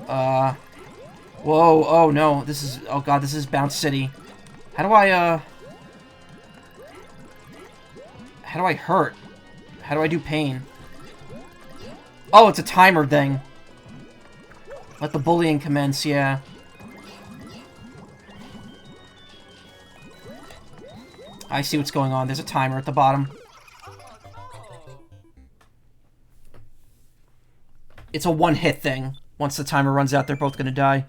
Whoa, oh no. This is... Oh god, this is Bounce City. How do I, How do I hurt? How do I do pain? Oh, it's a timer thing. Let the bullying commence, yeah. I see what's going on. There's a timer at the bottom. It's a one-hit thing. Once the timer runs out, they're both gonna die.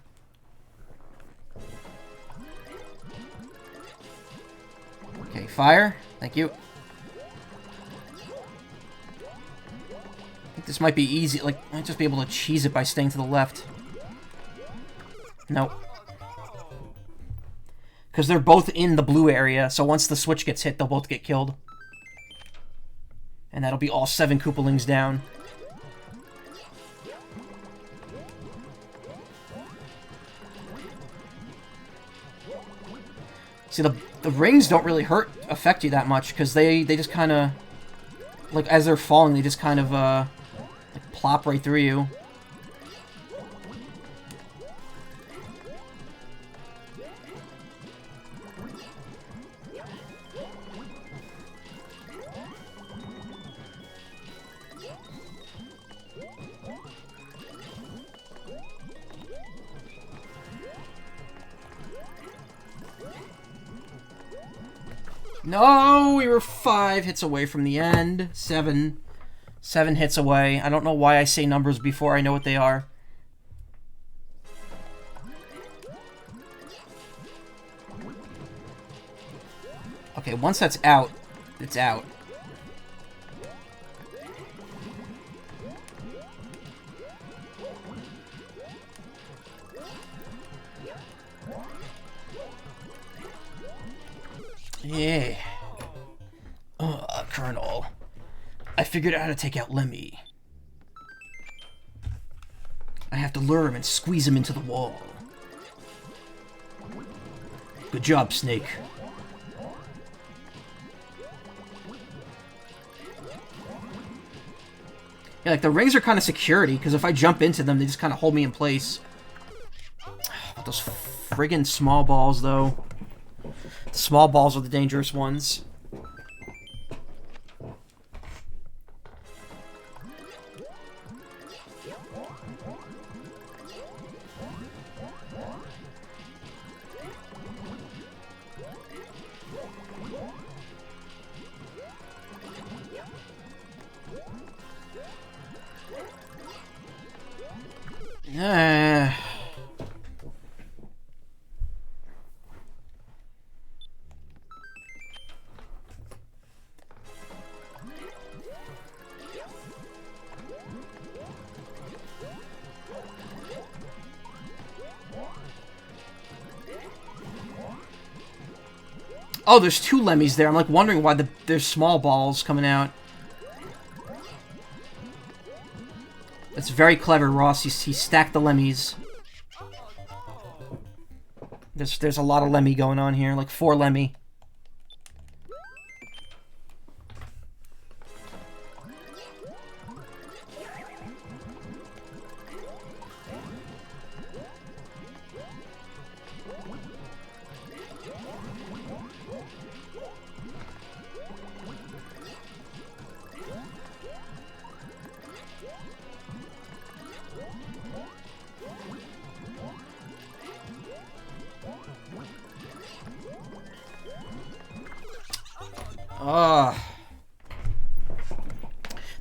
Okay, fire. Thank you. I think this might be easy. Like, I might just be able to cheese it by staying to the left. Nope. Because they're both in the blue area, so once the switch gets hit, they'll both get killed. And that'll be all 7 Koopalings down. See, the rings don't really affect you that much, because they just kind of... Like, as they're falling, they just kind of, like, plop right through you. No, we were 5 hits away from the end. 7 hits away. I don't know why I say numbers before I know what they are. Okay, once that's out, it's out. Yeah. Colonel. I figured out how to take out Lemmy. I have to lure him and squeeze him into the wall. Good job, Snake. Yeah, like, the rings are kind of security, because if I jump into them, they just kind of hold me in place. But those friggin' small balls, though. The small balls are the dangerous ones. Oh, there's 2 Lemmys there. I'm like wondering why there's small balls coming out. That's very clever, Ross. He stacked the Lemmys. There's a lot of Lemmy going on here, like 4 Lemmy.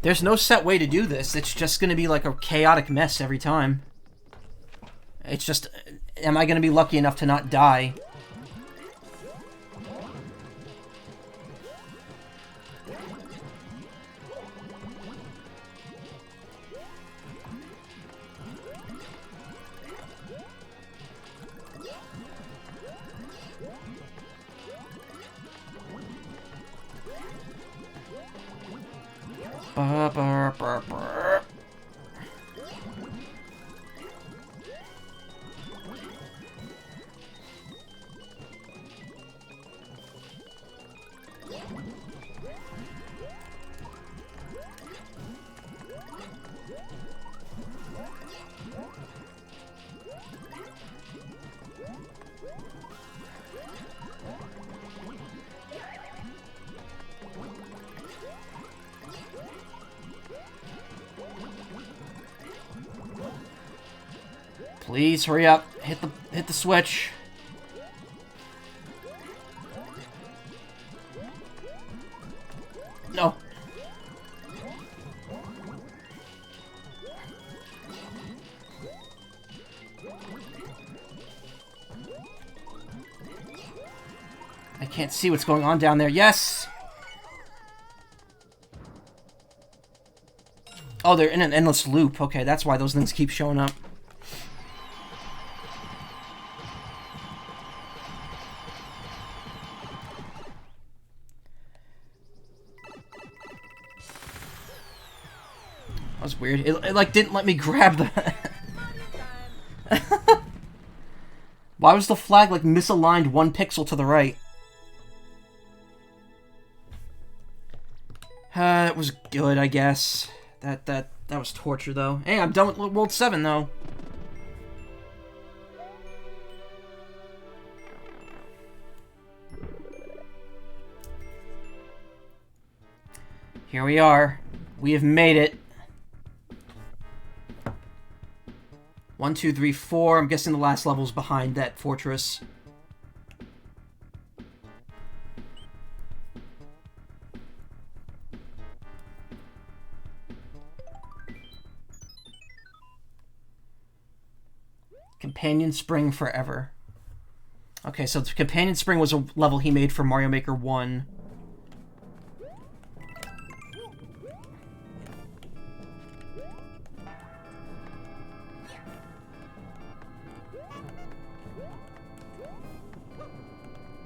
There's no set way to do this. It's just going to be like a chaotic mess every time. It's just, am I going to be lucky enough to not die? Please hurry up. Hit the switch. No. I can't see what's going on down there. Yes! Oh, they're in an endless loop. Okay, that's why those things keep showing up. That was weird. It like didn't let me grab the... Why was the flag like misaligned 1 pixel to the right? It was good, I guess. That was torture though. Hey, I'm done with World 7 though. Here we are. We have made it. 1, 2, 3, 4. I'm guessing the last level's behind that fortress. Companion Spring Forever. Okay, so the Companion Spring was a level he made for Mario Maker 1.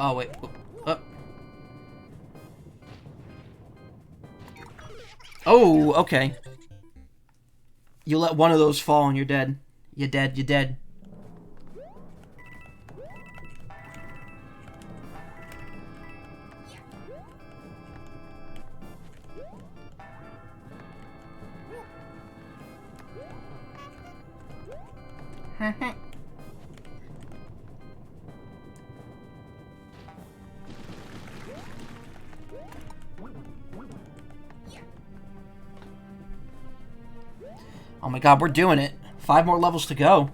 Oh, wait. Oh, okay. You let one of those fall and you're dead. You're dead, you're dead. Oh my god, we're doing it. 5 more levels to go.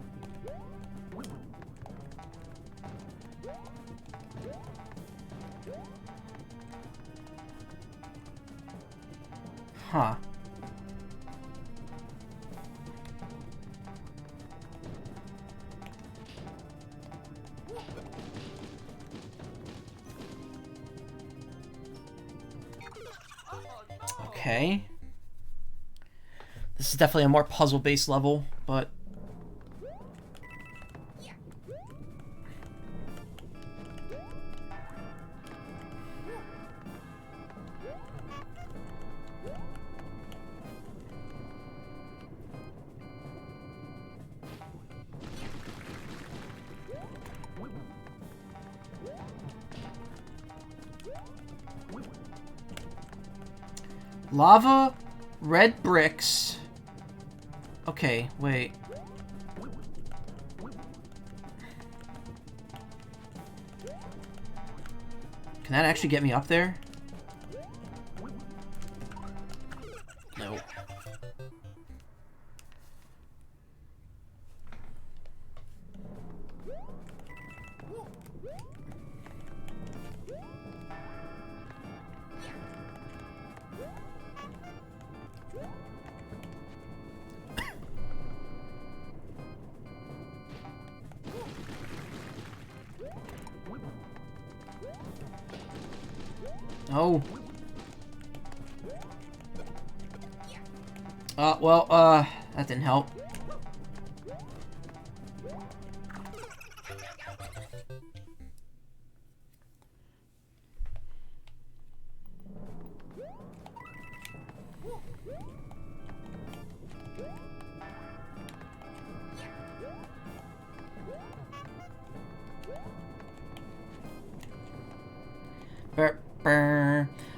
Huh. Okay. This is definitely a more puzzle-based level, but... Lava, red bricks... Okay, wait. Can that actually get me up there? No. Oh. Well, that didn't help.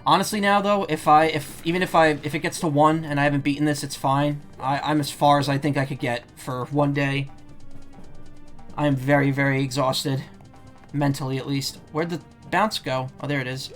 Honestly, now though, if it gets to 1 and I haven't beaten this, it's fine. I'm as far as I think I could get for one day. I am very, very exhausted, mentally at least. Where'd the bounce go? Oh, there it is.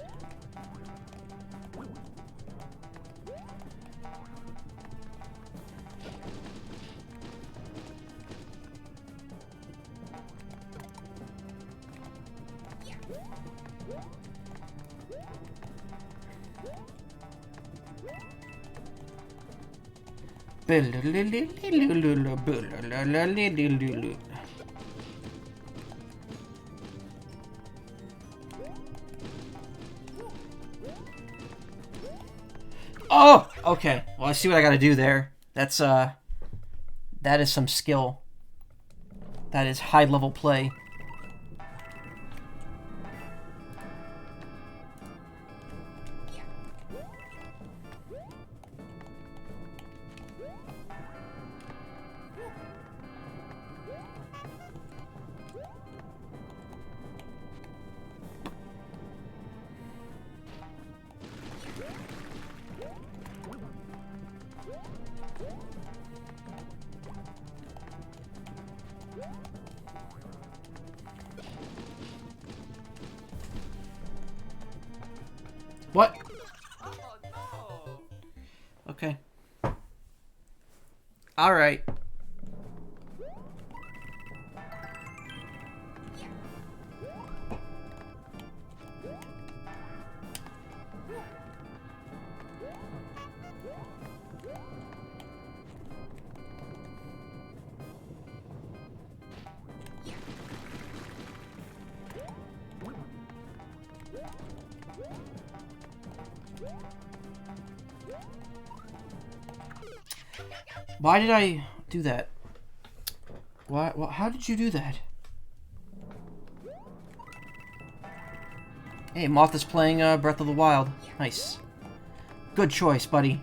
Oh! Okay. Well, I see what I gotta do there. That's, that is some skill. That is high-level play. What? Okay. Alright. Why did I do that? Why? How did you do that? Hey, Moth is playing Breath of the Wild. Nice. Good choice, buddy.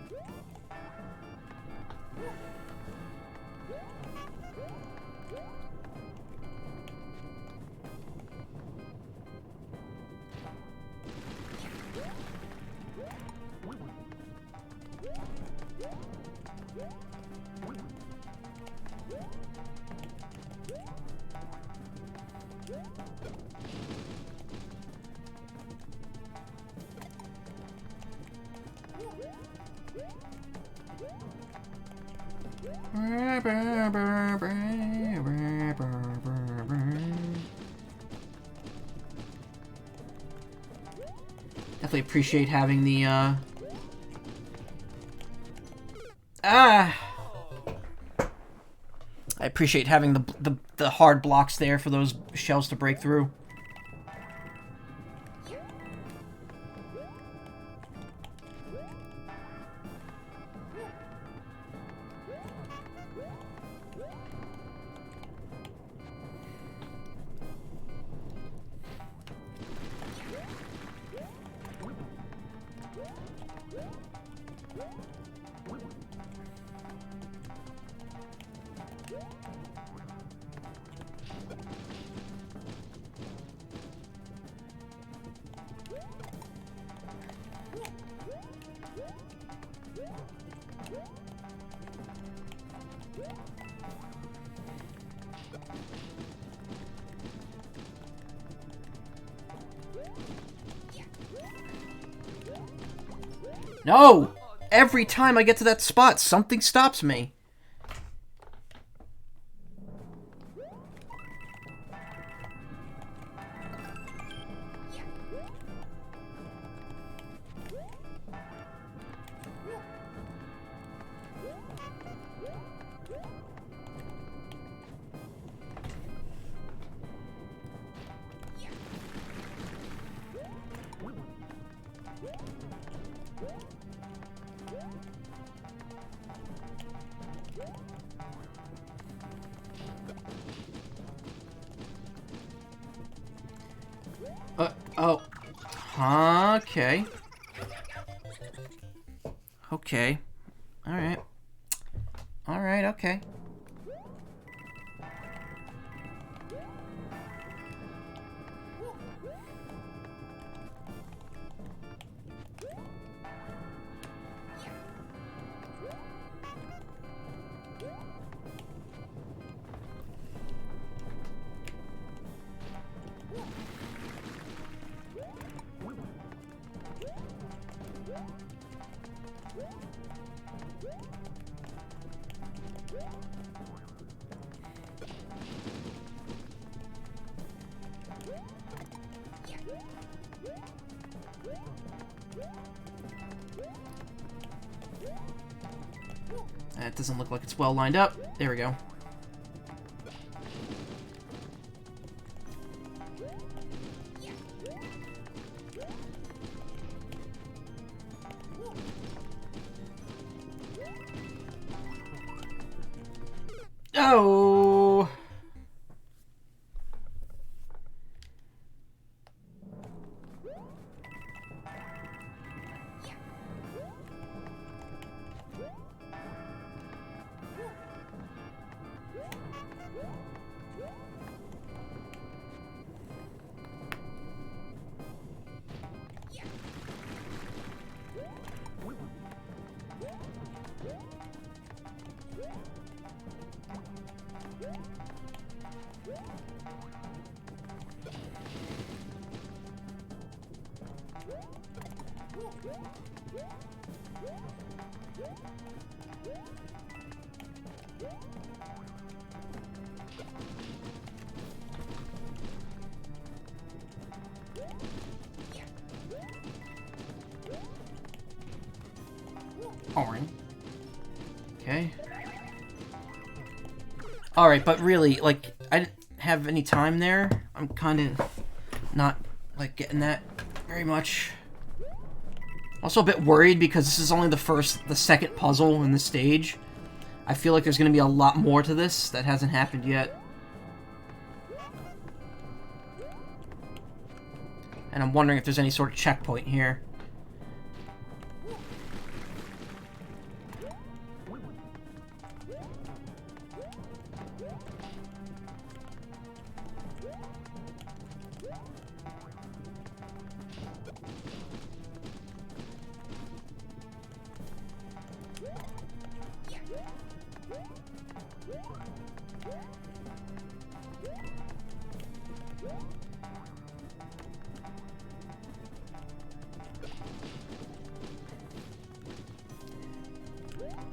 Definitely appreciate having the, I appreciate having the hard blocks there for those shells to break through. No! Every time I get to that spot, something stops me. Okay. Okay. Alright. Alright, okay. That doesn't look like it's well lined up. There we go. Oh! Alright. Okay. Alright, but really, like, I didn't have any time there. I'm kind of not, like, getting that very much. Also a bit worried because this is only the second puzzle in the stage. I feel like there's going to be a lot more to this that hasn't happened yet. And I'm wondering if there's any sort of checkpoint here.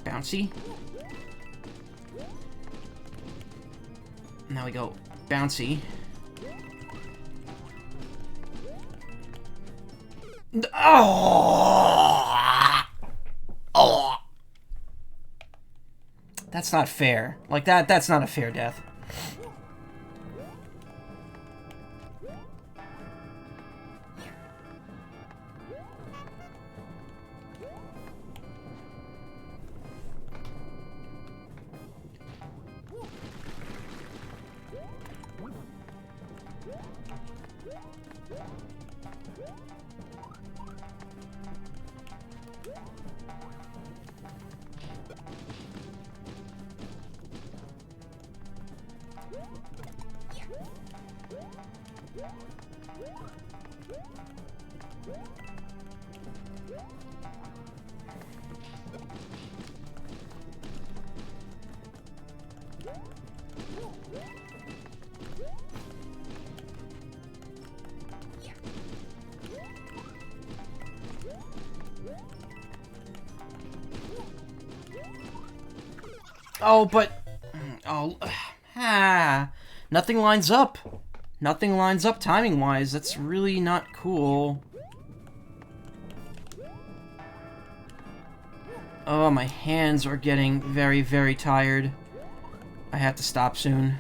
Bouncy. Now we go bouncy. Oh! Oh! That's not fair. Like, that's not a fair death. Oh, but... Oh... Nothing lines up. Nothing lines up timing-wise. That's really not cool. Oh, my hands are getting very, very tired. I have to stop soon.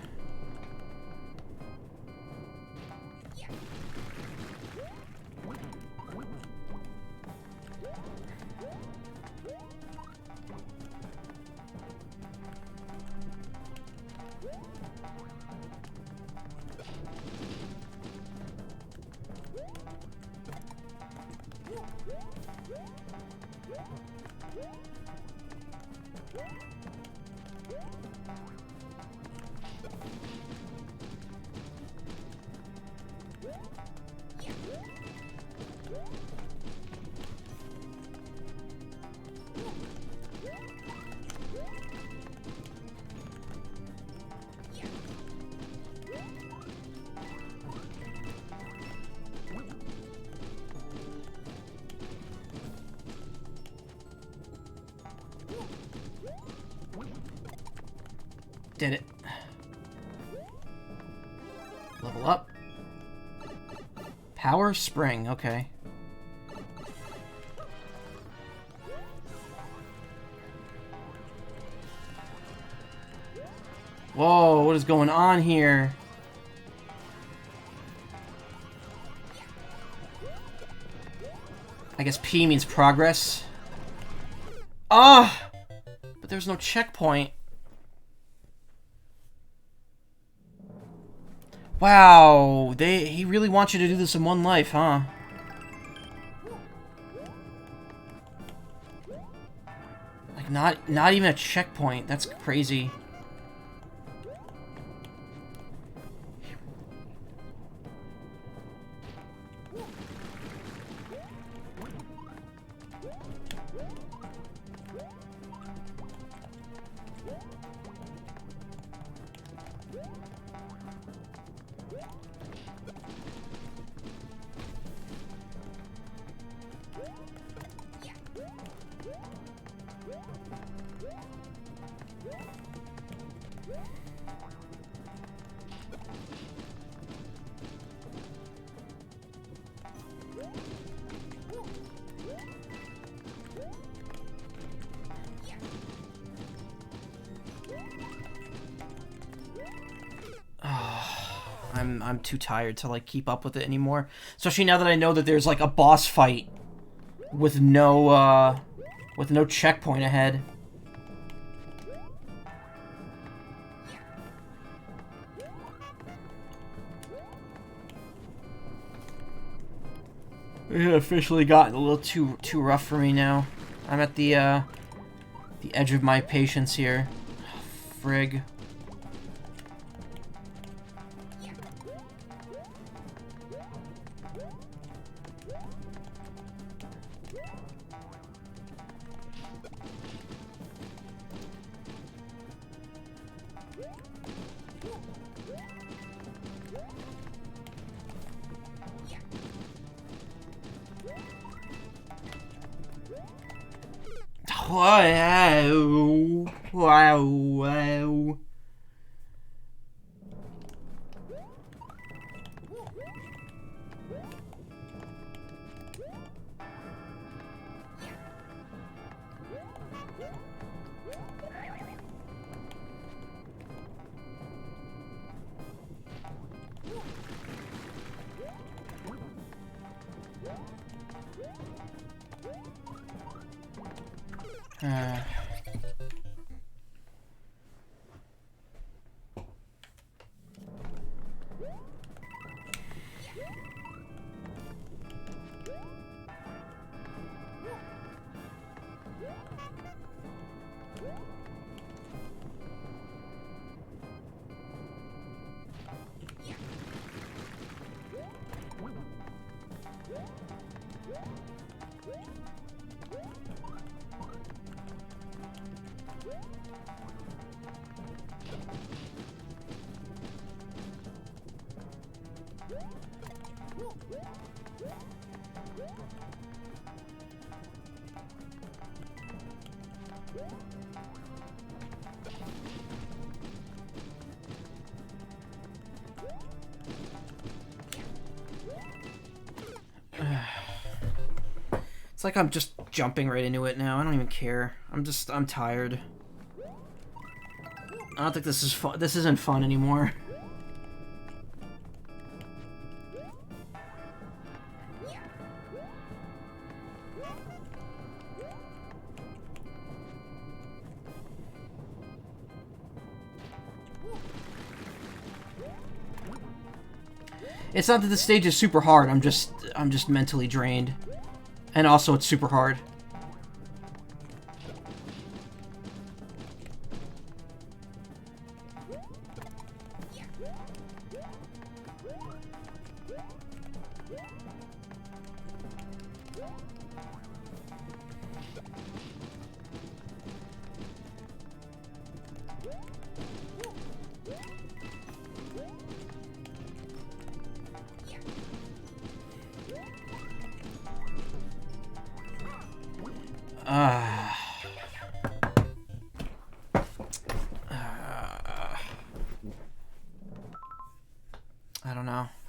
Did it. Level up. Power spring, okay. Whoa, what is going on here? I guess P means progress. Ah! But there's no checkpoint. Wow, he really wants you to do this in one life, huh? Like not even a checkpoint. That's crazy. I'm too tired to like keep up with it anymore. Especially now that I know that there's like a boss fight with no checkpoint ahead. It officially gotten a little too rough for me now. I'm at the edge of my patience here. Frig. Wow. Wow. Wow. It's like I'm just jumping right into it now. I don't even care. I'm tired. I don't think this is fun. This isn't fun anymore. It's not that the stage is super hard. I'm just mentally drained. And also, it's super hard.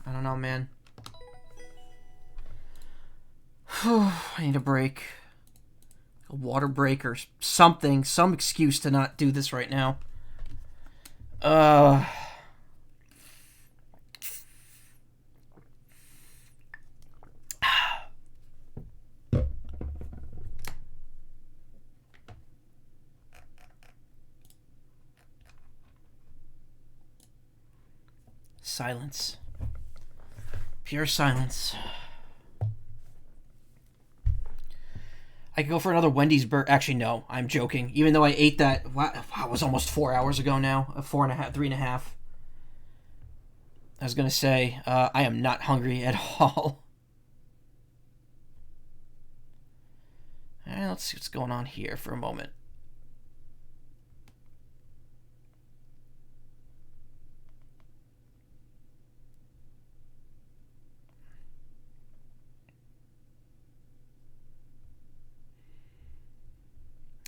I don't know, man. I need a break. A water break or something. Some excuse to not do this right now. Silence. Pure silence. I could go for another Wendy's burger. Actually, no, I'm joking. Even though I ate that, wow, it was almost 4 hours ago now. 4.5, 3.5. I was gonna say, I am not hungry at all. Alright, let's see what's going on here for a moment.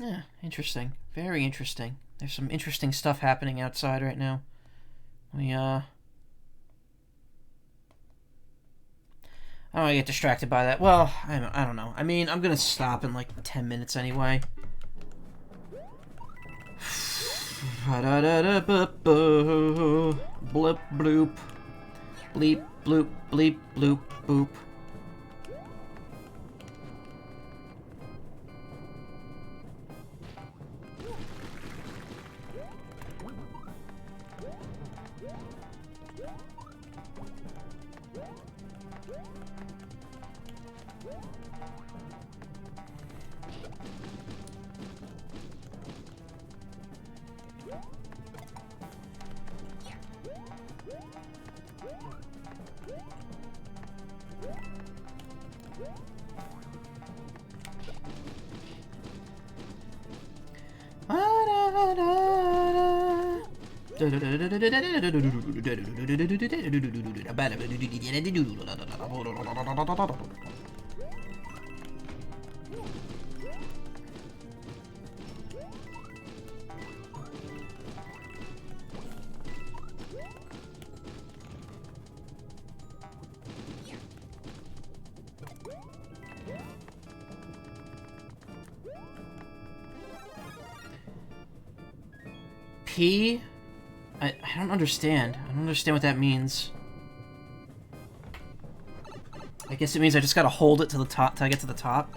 Yeah, interesting. Very interesting. There's some interesting stuff happening outside right now. I don't want to get distracted by that. Well, I don't know. I mean, I'm gonna stop in like 10 minutes anyway. Blip bloop. Bleep bloop bleep bloop boop. P? I don't understand. I don't understand what that means. I guess it means I just gotta hold it to the top till I get to the top.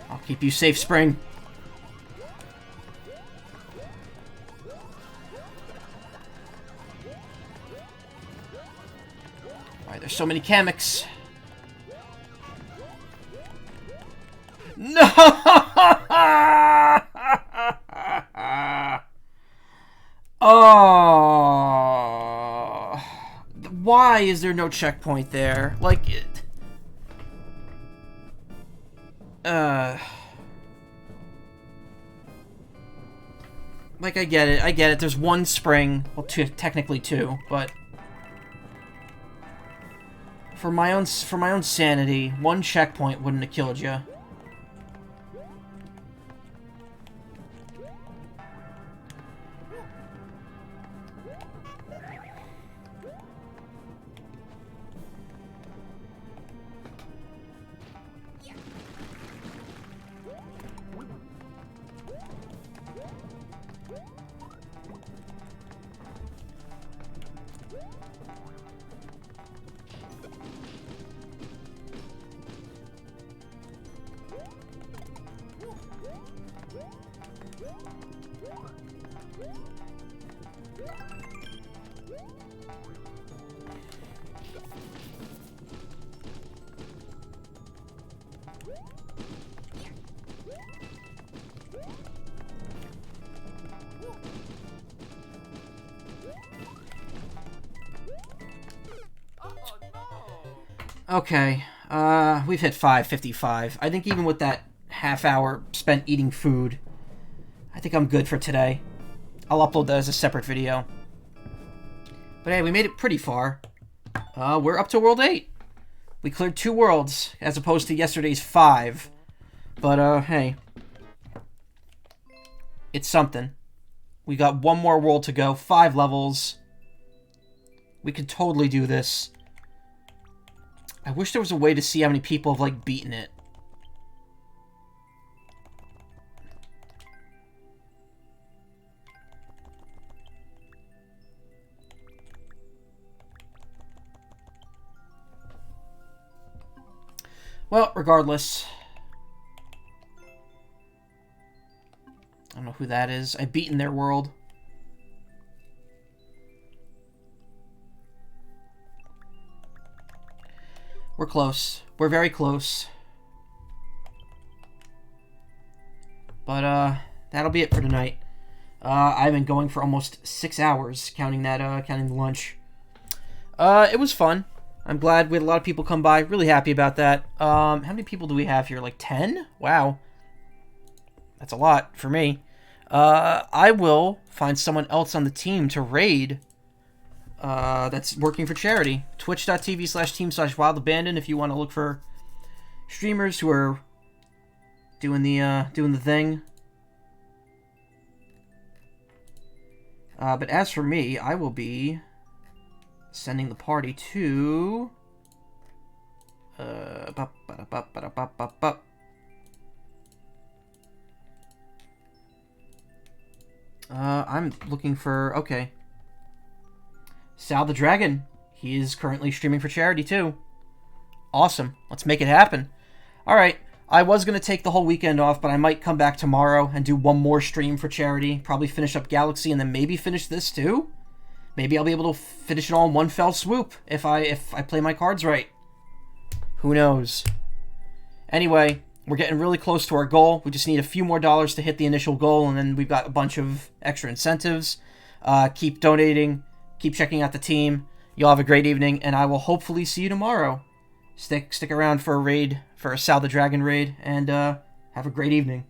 I'll keep you safe, Spring. Why there's so many Kameks? No! Oh, why is there no checkpoint there? Like it. Like I get it. There's one spring, well, technically two, but for my own sanity, one checkpoint wouldn't have killed you. Okay, we've hit 5:55. I think even with that half hour spent eating food, I think I'm good for today. I'll upload that as a separate video. But hey, we made it pretty far. We're up to World 8. We cleared 2 worlds, as opposed to yesterday's 5. But, hey. It's something. We got 1 more world to go, 5 levels. We could totally do this. I wish there was a way to see how many people have, like, beaten it. Well, regardless. I don't know who that is. I've beaten their world. We're close. We're very close. But, that'll be it for tonight. I've been going for almost 6 hours, counting the lunch. It was fun. I'm glad we had a lot of people come by. Really happy about that. How many people do we have here? Like 10? Wow. That's a lot for me. I will find someone else on the team to raid. That's working for charity. Twitch.tv/team/wildabandon if you want to look for streamers who are doing the thing. But as for me, I will be sending the party to I'm looking for, okay, Sal the Dragon. He is currently streaming for charity too. Awesome. Let's make it happen. Alright, I was going to take the whole weekend off, but I might come back tomorrow and do 1 more stream for charity. Probably finish up Galaxy and then maybe finish this too. Maybe I'll be able to finish it all in 1 fell swoop if I play my cards right. Who knows? Anyway, we're getting really close to our goal. We just need a few more dollars to hit the initial goal, and then we've got a bunch of extra incentives. Keep donating. Keep checking out the team. You'll have a great evening, and I will hopefully see you tomorrow. Stick around for a raid, for a Sal the Dragon raid, and have a great evening.